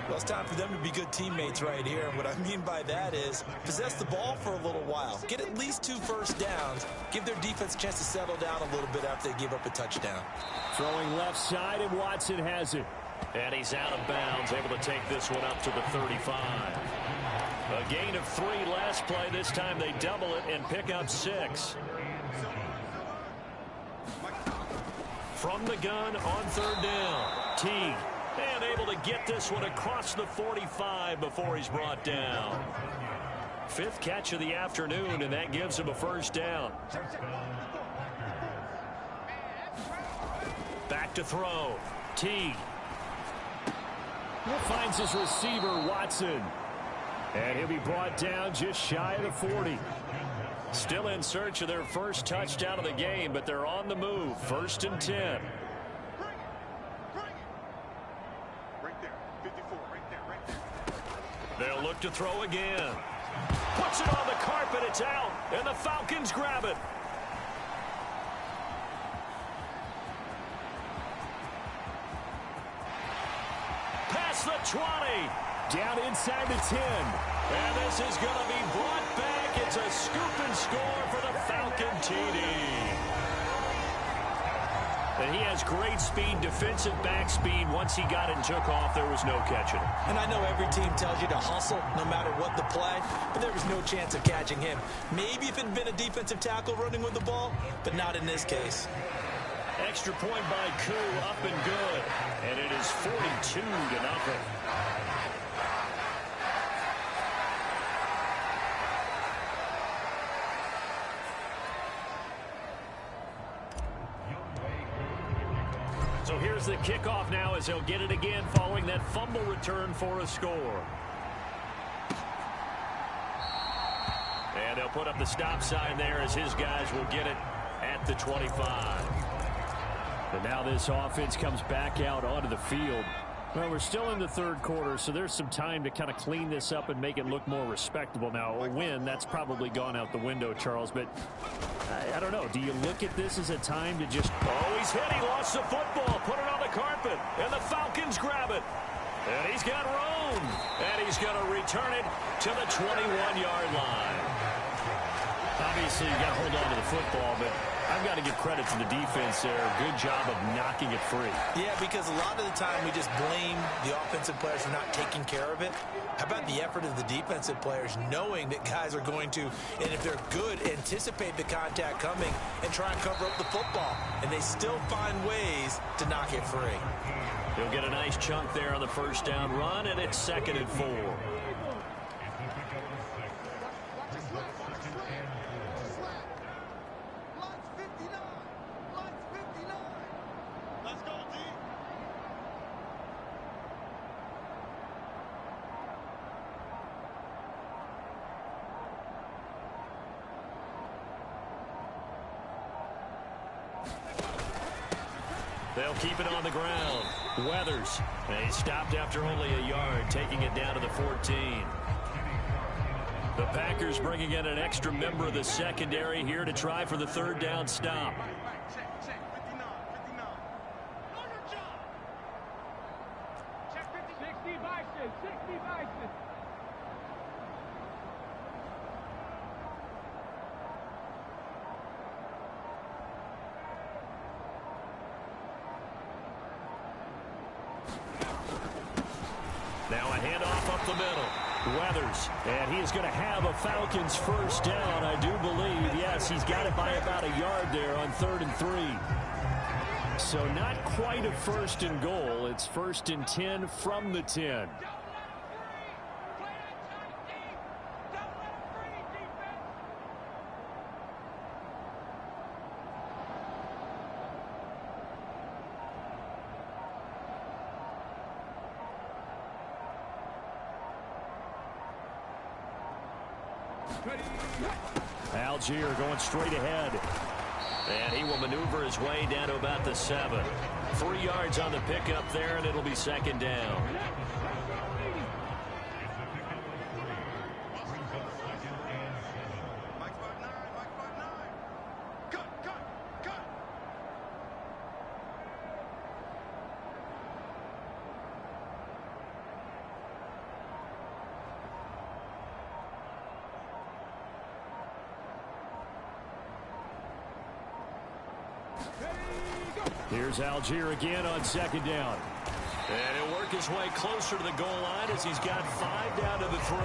Well, it's time for them to be good teammates right here. And what I mean by that is possess the ball for a little while. Get at least 2 first downs. Give their defense a chance to settle down a little bit after they give up a touchdown. Throwing left side, and Watson has it. And he's out of bounds, able to take this one up to the 35. A gain of 3 last play. This time they double it and pick up 6. From the gun on 3rd down. Teague. And able to get this one across the 45 before he's brought down. 5th catch of the afternoon, and that gives him a 1st down. Back to throw. Teague. Finds his receiver, Watson. And he'll be brought down just shy of the 40. Still in search of their first touchdown of the game, but they're on the move. 1st and 10. They'll look to throw again. Puts it on the carpet. It's out. And the Falcons grab it. Past the 20. Down inside the 10. And this is going to be brought back. It's a scoop and score for the Falcon TD. And he has great speed, defensive back speed. Once he got it and took off, there was no catching him. And I know every team tells you to hustle no matter what the play, but there was no chance of catching him. Maybe if it had been a defensive tackle running with the ball, but not in this case. Extra point by Koo, up and good. And it is 42-0. So here's the kickoff now as they'll get it again following that fumble return for a score. put up the stop sign there as his guys will get it at the 25. And now this offense comes back out onto the field. Well, we're still in the third quarter, so there's some time to kind of clean this up and make it look more respectable. Now, a win, that's probably gone out the window, Charles, but I don't know. Do you look at this as a time to just... Oh, he's hit. He lost the football. Put it on the carpet. And the Falcons grab it. And he's got room. And he's going to return it to the 21-yard line. Obviously, you got to hold on to the football, but I've got to give credit to the defense there. Good job of knocking it free. Yeah, because a lot of the time we just blame the offensive players for not taking care of it. How about the effort of the defensive players knowing that guys are going to, and if they're good, anticipate the contact coming and try and cover up the football. And they still find ways to knock it free. He'll get a nice chunk there on the first down run, and it's 2nd and 4. They'll keep it on the ground. Weathers. He stopped after only a yard, taking it down to the 14. The Packers bringing in an extra member of the secondary here to try for the third down stop. Now a handoff up the middle. Weathers, and he is going to have a Falcons first down, I do believe. Yes, he's got it by about a yard there on 3rd and 3. So not quite a 1st and goal. It's 1st and 10 from the 10. Algier going straight ahead. And he will maneuver his way down to about the 7. 3 yards on the pickup there, and it'll be 2nd down. Here's Algier again on 2nd down. And he'll work his way closer to the goal line as he's got 5 down to the 3.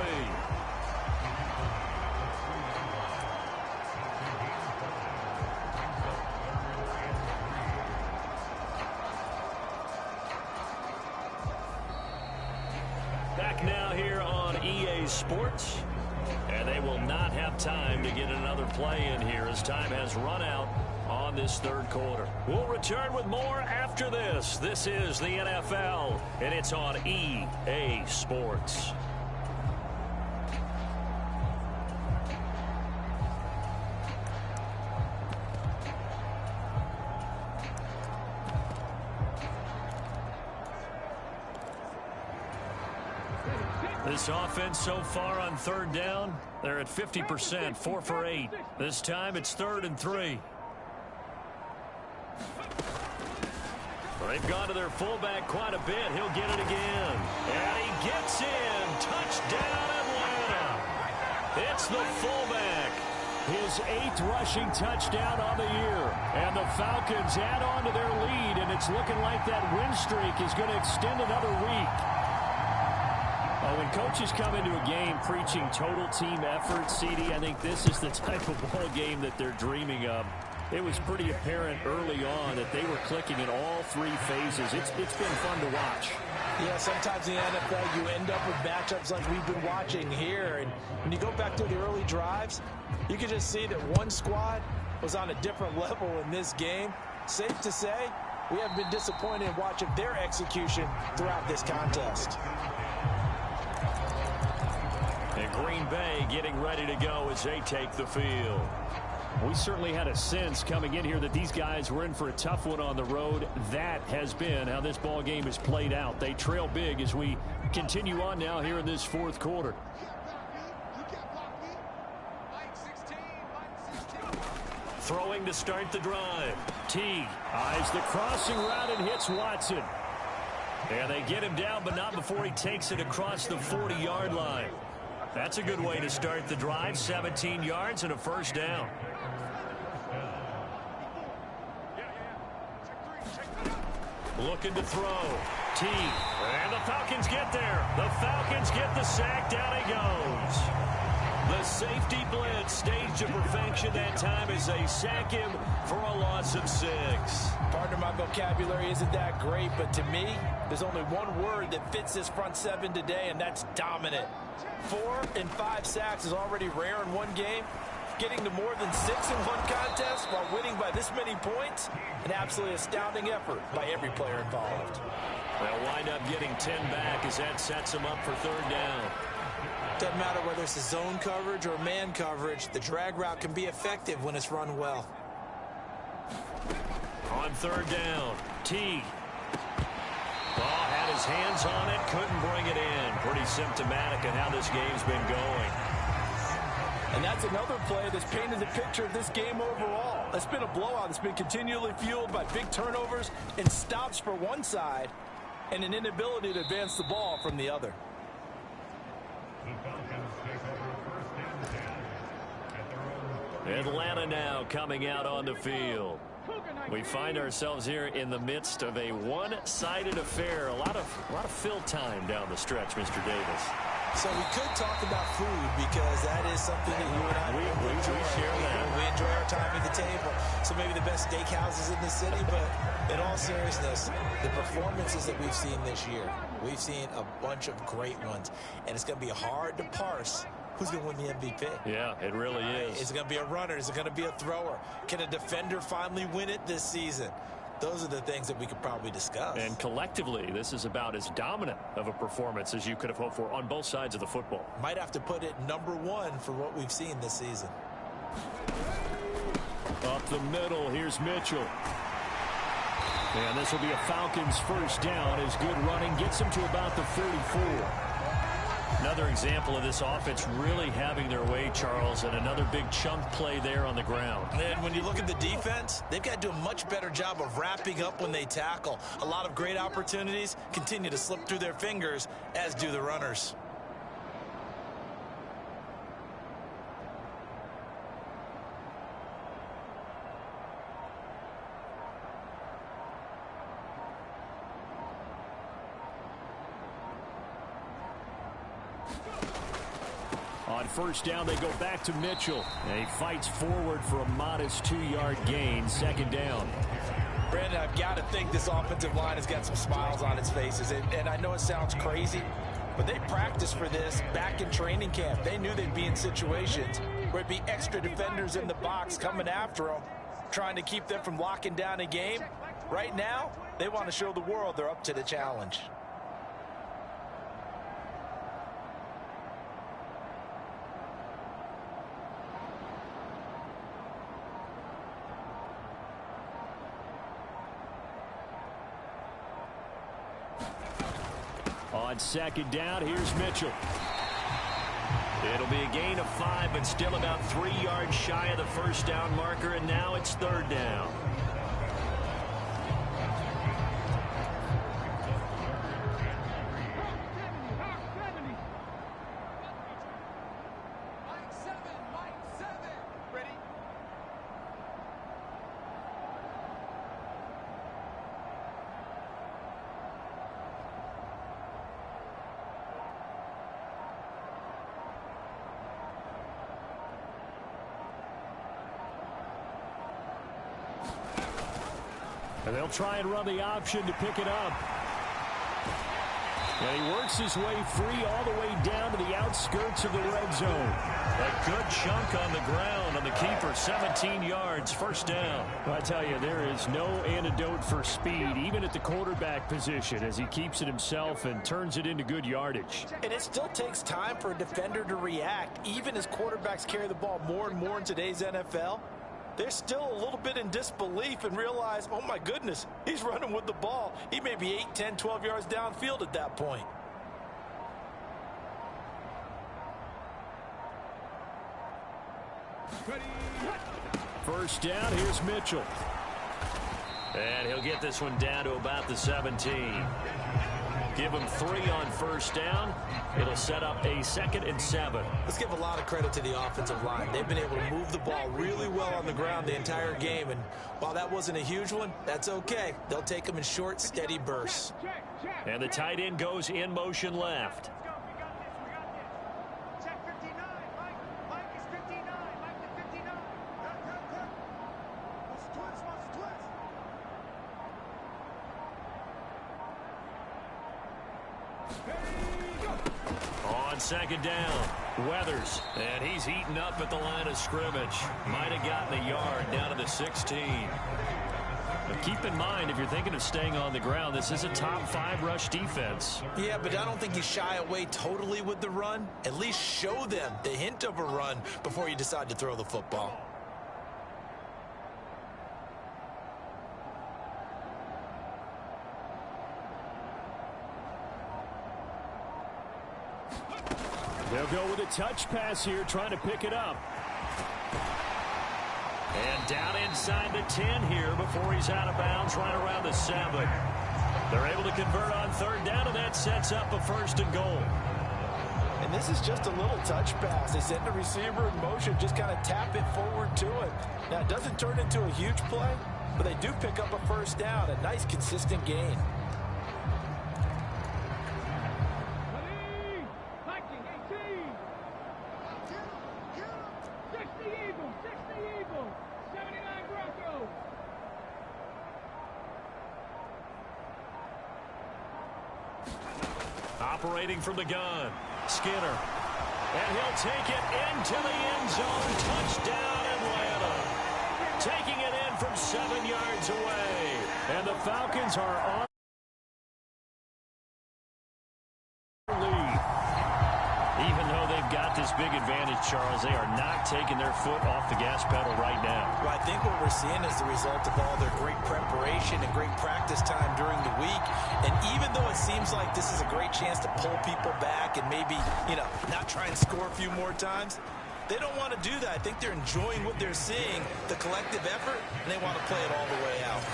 Back now here on EA Sports. And they will not have time to get another play in here as time has run out on this 3rd quarter. We'll return with more after this. This is the NFL, and it's on EA Sports. This offense so far on 3rd down, they're at 50%, 4 for 8. This time it's 3rd and 3. They've gone to their fullback quite a bit. He'll get it again. And he gets in. Touchdown, Atlanta. It's the fullback. His 8th rushing touchdown on the year. And the Falcons add on to their lead, and it's looking like that win streak is going to extend another week. When coaches come into a game preaching total team effort, CD, I think this is the type of ball game that they're dreaming of. It was pretty apparent early on that they were clicking in all 3 phases. It's been fun to watch. Yeah, sometimes in the NFL you end up with matchups like we've been watching here. And when you go back to the early drives, you can just see that one squad was on a different level in this game. Safe to say, we haven't been disappointed in watching their execution throughout this contest. And Green Bay getting ready to go as they take the field. We certainly had a sense coming in here that these guys were in for a tough one on the road. That has been how this ball game has played out. They trail big as we continue on now here in this fourth quarter. Throwing to start the drive. T eyes the crossing route and hits Watson. And they get him down, but not before he takes it across the 40-yard line. That's a good way to start the drive. 17 yards and a first down. Looking to throw. T. And the Falcons get there. The Falcons get the sack. Down he goes. The safety blitz staged to perfection that time as they sack him for a loss of 6. Partner, my vocabulary isn't that great, but to me, there's only one word that fits this front seven today, and that's dominant. 4 and 5 sacks is already rare in one game. Getting to more than 6 in one contest while winning by this many points, an absolutely astounding effort by every player involved. They'll wind up getting 10 back as that sets them up for third down. Doesn't matter whether it's a zone coverage or man coverage, the drag route can be effective when it's run well. On third down, T. Ball had his hands on it, couldn't bring it in. Pretty symptomatic of how this game's been going. And that's another play that's painted the picture of this game overall. It's been a blowout. It's been continually fueled by big turnovers and stops for one side and an inability to advance the ball from the other. Atlanta now coming out on the field. We find ourselves here in the midst of a one-sided affair. A lot of fill time down the stretch, Mr. Davis. So we could talk about food because that is something that you and I we share that. We enjoy our time at the table. So maybe the best steakhouses in the city, but in all seriousness, the performances that we've seen this year, we've seen a bunch of great ones, and it's going to be hard to parse who's going to win the MVP. Yeah, it really is. Is it going to be a runner? Is it going to be a thrower? Can a defender finally win it this season? Those are the things that we could probably discuss. And collectively, this is about as dominant of a performance as you could have hoped for on both sides of the football. Might have to put it #1 for what we've seen this season. Up the middle, here's Mitchell. And this will be a Falcons first down as good running gets him to about the 34. Another example of this offense really having their way, Charles, and another big chunk play there on the ground. And when you look at the defense, they've got to do a much better job of wrapping up when they tackle. A lot of great opportunities continue to slip through their fingers, as do the runners. On first down, they go back to Mitchell. And he fights forward for a modest 2-yard gain. Second down. Brandon, I've got to think this offensive line has got some smiles on its faces. And I know it sounds crazy, but they practiced for this back in training camp. They knew they'd be in situations where it'd be extra defenders in the box coming after them, trying to keep them from locking down a game. Right now, they want to show the world they're up to the challenge. On second down, here's Mitchell. It'll be a gain of 5, but still about 3 yards shy of the first down marker, and now it's third down. And they'll try and run the option to pick it up. And he works his way free all the way down to the outskirts of the red zone. A good chunk on the ground on the keeper, 17 yards, first down. I tell you, there is no antidote for speed, even at the quarterback position, as he keeps it himself and turns it into good yardage. And it still takes time for a defender to react, even as quarterbacks carry the ball more and more in today's NFL. They're still a little bit in disbelief and realize, oh my goodness, he's running with the ball. He may be 8, 10, 12 yards downfield at that point. First down, here's Mitchell. And he'll get this one down to about the 17. Give him 3 on first down. It'll set up a 2nd and 7. Let's give a lot of credit to the offensive line. They've been able to move the ball really well on the ground the entire game. And while that wasn't a huge one, that's okay. They'll take them in short, steady bursts. And the tight end goes in motion left. On 2nd down, Weathers, and he's eaten up at the line of scrimmage. Might have gotten a yard down to the 16. But keep in mind, if you're thinking of staying on the ground, this is a top 5 rush defense. Yeah, but I don't think you shy away totally with the run. At least show them the hint of a run before you decide to throw the football. They'll go with a touch pass here, trying to pick it up. And down inside the 10 here before he's out of bounds, right around the 7. They're able to convert on 3rd down, and that sets up a 1st and goal. And this is just a little touch pass. They send the receiver in motion, just kind of tap it forward to it. Now, it doesn't turn into a huge play, but they do pick up a 1st down, a nice, consistent gain. Operating from the gun, Skinner. And he'll take it into the end zone. Touchdown, Atlanta. Taking it in from 7 yards away. And the Falcons are on lead. Even though they've got this big advantage, Charles, they are not taking their foot off the gas pedal right now. Well, I think what we're seeing is the result of all their great preparation and great practice time during the week. And even though it seems like this is a great chance to pull people back and maybe, not try and score a few more times, they don't want to do that. I think they're enjoying what they're seeing, the collective effort, and they want to play it all the way out.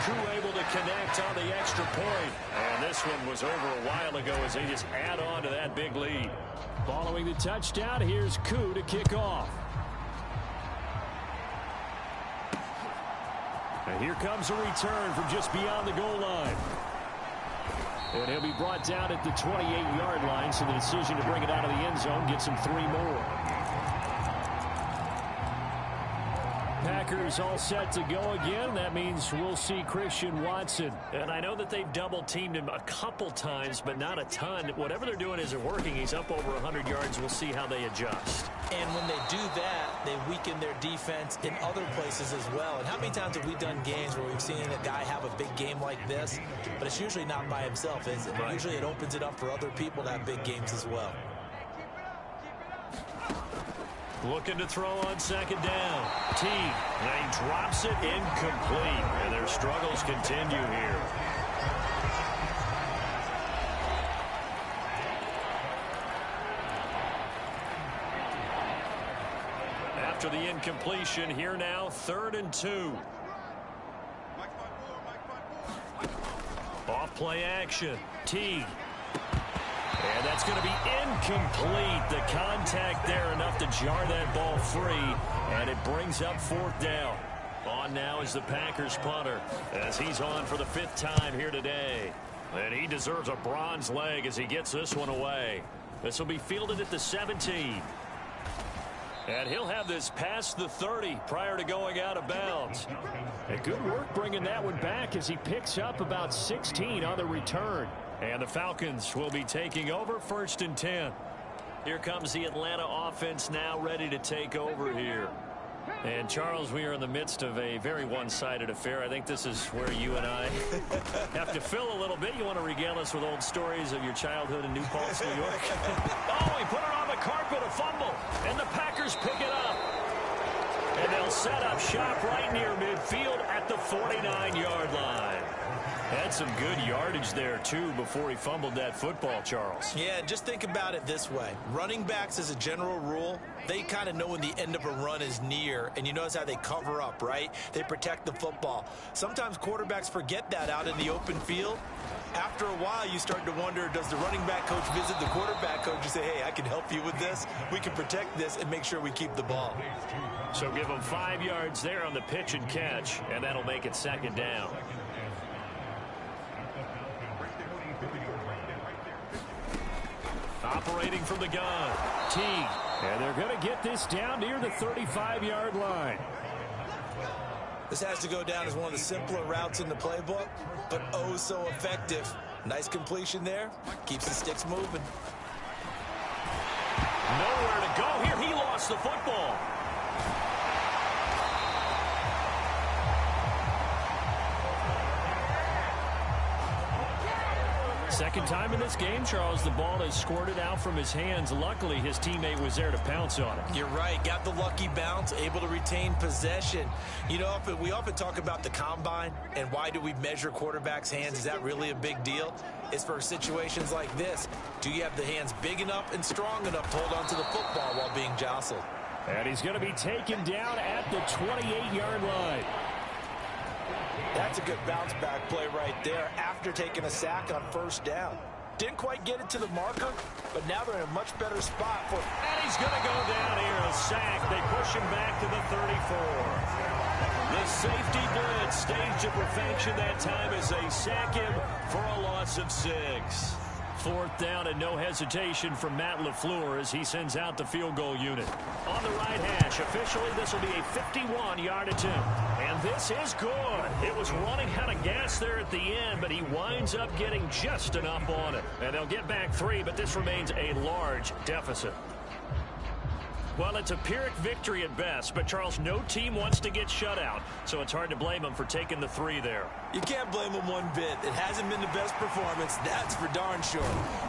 Crew able to connect on the extra point. And this one was over a while ago as they just add on to that big lead. Following the touchdown, here's Koo to kick off. And here comes a return from just beyond the goal line. And he'll be brought down at the 28-yard line, so the decision to bring it out of the end zone gets him 3 more. Packers all set to go again. That means we'll see Christian Watson. And I know that they've double-teamed him a couple times, but not a ton. Whatever they're doing isn't working. He's up over 100 yards. We'll see how they adjust. And when they do that, they weaken their defense in other places as well. And how many times have we done games where we've seen a guy have a big game like this, but it's usually not by himself, is it? Right. Usually it opens it up for other people to have big games as well. Looking to throw on 2nd down. Teague, and he drops it incomplete. And their struggles continue here. After the incompletion, here now, 3rd and 2. Off play action. Teague. And that's going to be incomplete. The contact there enough to jar that ball free. And it brings up 4th down. On now is the Packers punter as he's on for the 5th time here today. And he deserves a bronze leg as he gets this one away. This will be fielded at the 17. And he'll have this past the 30 prior to going out of bounds. And good work bringing that one back as he picks up about 16 on the return. And the Falcons will be taking over 1st and 10. Here comes the Atlanta offense now ready to take over here. And, Charles, we are in the midst of a very one-sided affair. I think this is where you and I have to fill a little bit. You want to regale us with old stories of your childhood in New Paltz, New York? Oh, he put it on the carpet, a fumble, and the Packers pick it up. And they'll set up shop right near midfield at the 49-yard line. Had some good yardage there, too, before he fumbled that football, Charles. Yeah, just think about it this way. Running backs, as a general rule, they kind of know when the end of a run is near, and you notice how they cover up, right? They protect the football. Sometimes quarterbacks forget that out in the open field. After a while, you start to wonder, does the running back coach visit the quarterback coach and say, hey, I can help you with this. We can protect this and make sure we keep the ball. So give them 5 yards there on the pitch and catch, and that'll make it 2nd down. Operating from the gun, Teague. And they're going to get this down near the 35-yard line. This has to go down as one of the simpler routes in the playbook, but oh so effective. Nice completion there. Keeps the sticks moving. Nowhere to go here. He lost the football. Second time in this game, Charles, the ball is squirted out from his hands. Luckily, his teammate was there to pounce on it. You're right. Got the lucky bounce, able to retain possession. You know, we often talk about the combine and why do we measure quarterbacks' hands. Is that really a big deal? It's for situations like this. Do you have the hands big enough and strong enough to hold on to the football while being jostled? And he's going to be taken down at the 28-yard line. That's a good bounce-back play right there after taking a sack on 1st down. Didn't quite get it to the marker, but now they're in a much better spot for... And he's going to go down here, a sack. They push him back to the 34. The safety blitz staged to perfection that time as they sack him for a loss of 6. 4th down and no hesitation from Matt LaFleur as he sends out the field goal unit. On the right hash, officially this will be a 51-yard attempt. And this is good. It was running out of gas there at the end, but he winds up getting just enough on it. And they'll get back 3, but this remains a large deficit. Well, it's a Pyrrhic victory at best, but, Charles, no team wants to get shut out, so it's hard to blame them for taking the 3 there. You can't blame them one bit. It hasn't been the best performance, that's for darn sure.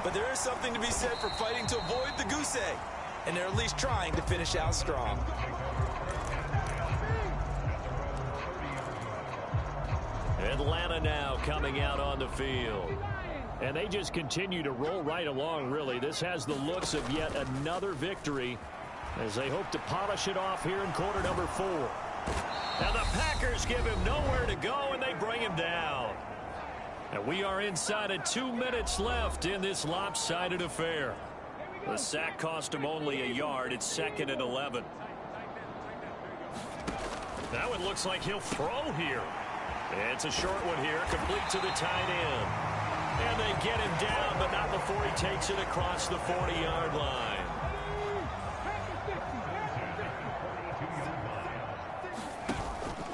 But there is something to be said for fighting to avoid the goose egg, and they're at least trying to finish out strong. Atlanta now coming out on the field. And they just continue to roll right along, really. This has the looks of yet another victory as they hope to polish it off here in quarter number 4. Now the Packers give him nowhere to go, and they bring him down. And we are inside of 2 minutes left in this lopsided affair. The sack cost him only a yard. It's 2nd and 11. That one looks like he'll throw here. It's a short one here, complete to the tight end. And they get him down, but not before he takes it across the 40-yard line.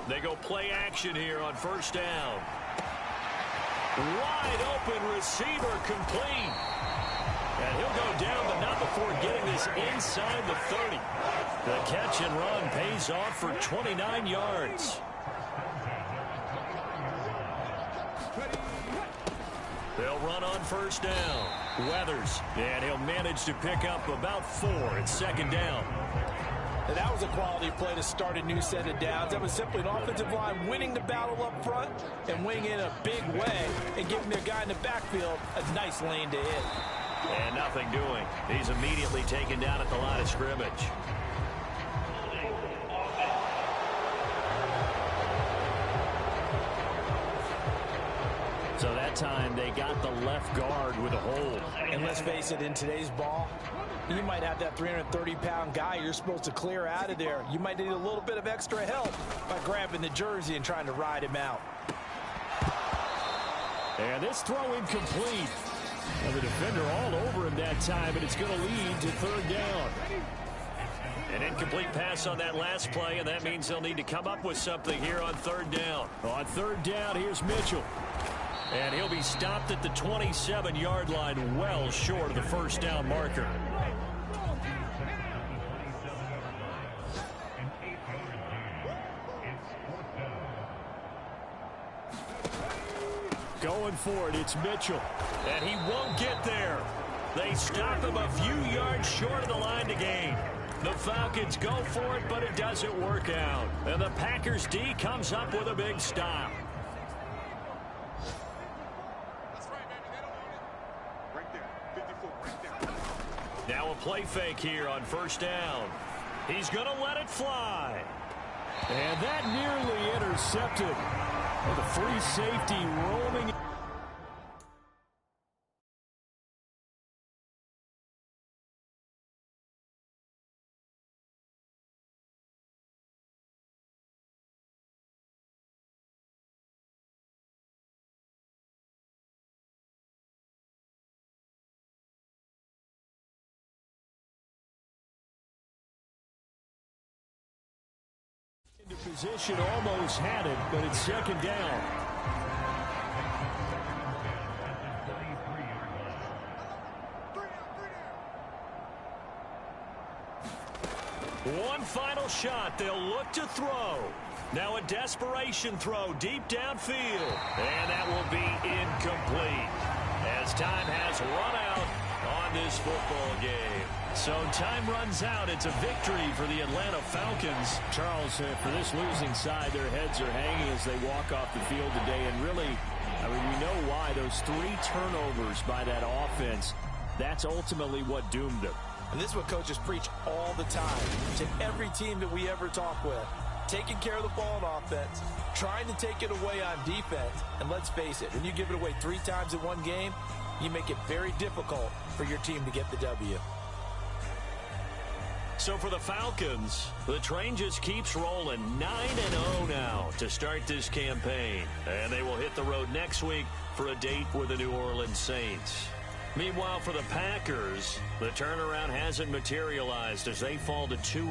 They go play action here on 1st down. Wide open receiver complete. And he'll go down, but not before getting this inside the 30. The catch and run pays off for 29 yards. They'll run on 1st down. Weathers, and he'll manage to pick up about 4. It's 2nd down. And that was a quality play to start a new set of downs. That was simply an offensive line winning the battle up front and winning in a big way and giving their guy in the backfield a nice lane to hit. And nothing doing. He's immediately taken down at the line of scrimmage. So that time they got the left guard with a hold. And let's face it, in today's ball, you might have that 330-pound guy you're supposed to clear out of there. You might need a little bit of extra help by grabbing the jersey and trying to ride him out. And this throw incomplete. And the defender all over him that time, but it's going to lead to 3rd down. An incomplete pass on that last play, and that means they'll need to come up with something here on third down. On third down, here's Mitchell. And he'll be stopped at the 27-yard line, well short of the first down marker. Going for it, it's Mitchell. And he won't get there. They stop him a few yards short of the line to gain. The Falcons go for it, but it doesn't work out. And the Packers D comes up with a big stop. Now a play fake here on first down. He's going to let it fly. And that nearly intercepted. With a free safety roaming. Into position, almost had it, but it's second down. One final shot. They'll look to throw. Now a desperation throw deep downfield. And that will be incomplete as time has run out on this football game. So time runs out. It's a victory for the Atlanta Falcons. Charles, for this losing side, their heads are hanging as they walk off the field today. And really, I mean, we know why. Those 3 turnovers by that offense, that's ultimately what doomed them. And this is what coaches preach all the time to every team that we ever talk with. Taking care of the ball on offense, trying to take it away on defense. And let's face it, when you give it away 3 times in one game, you make it very difficult for your team to get the W. So for the Falcons, the train just keeps rolling. 9-0 now to start this campaign. And they will hit the road next week for a date with the New Orleans Saints. Meanwhile, for the Packers, the turnaround hasn't materialized as they fall to 2.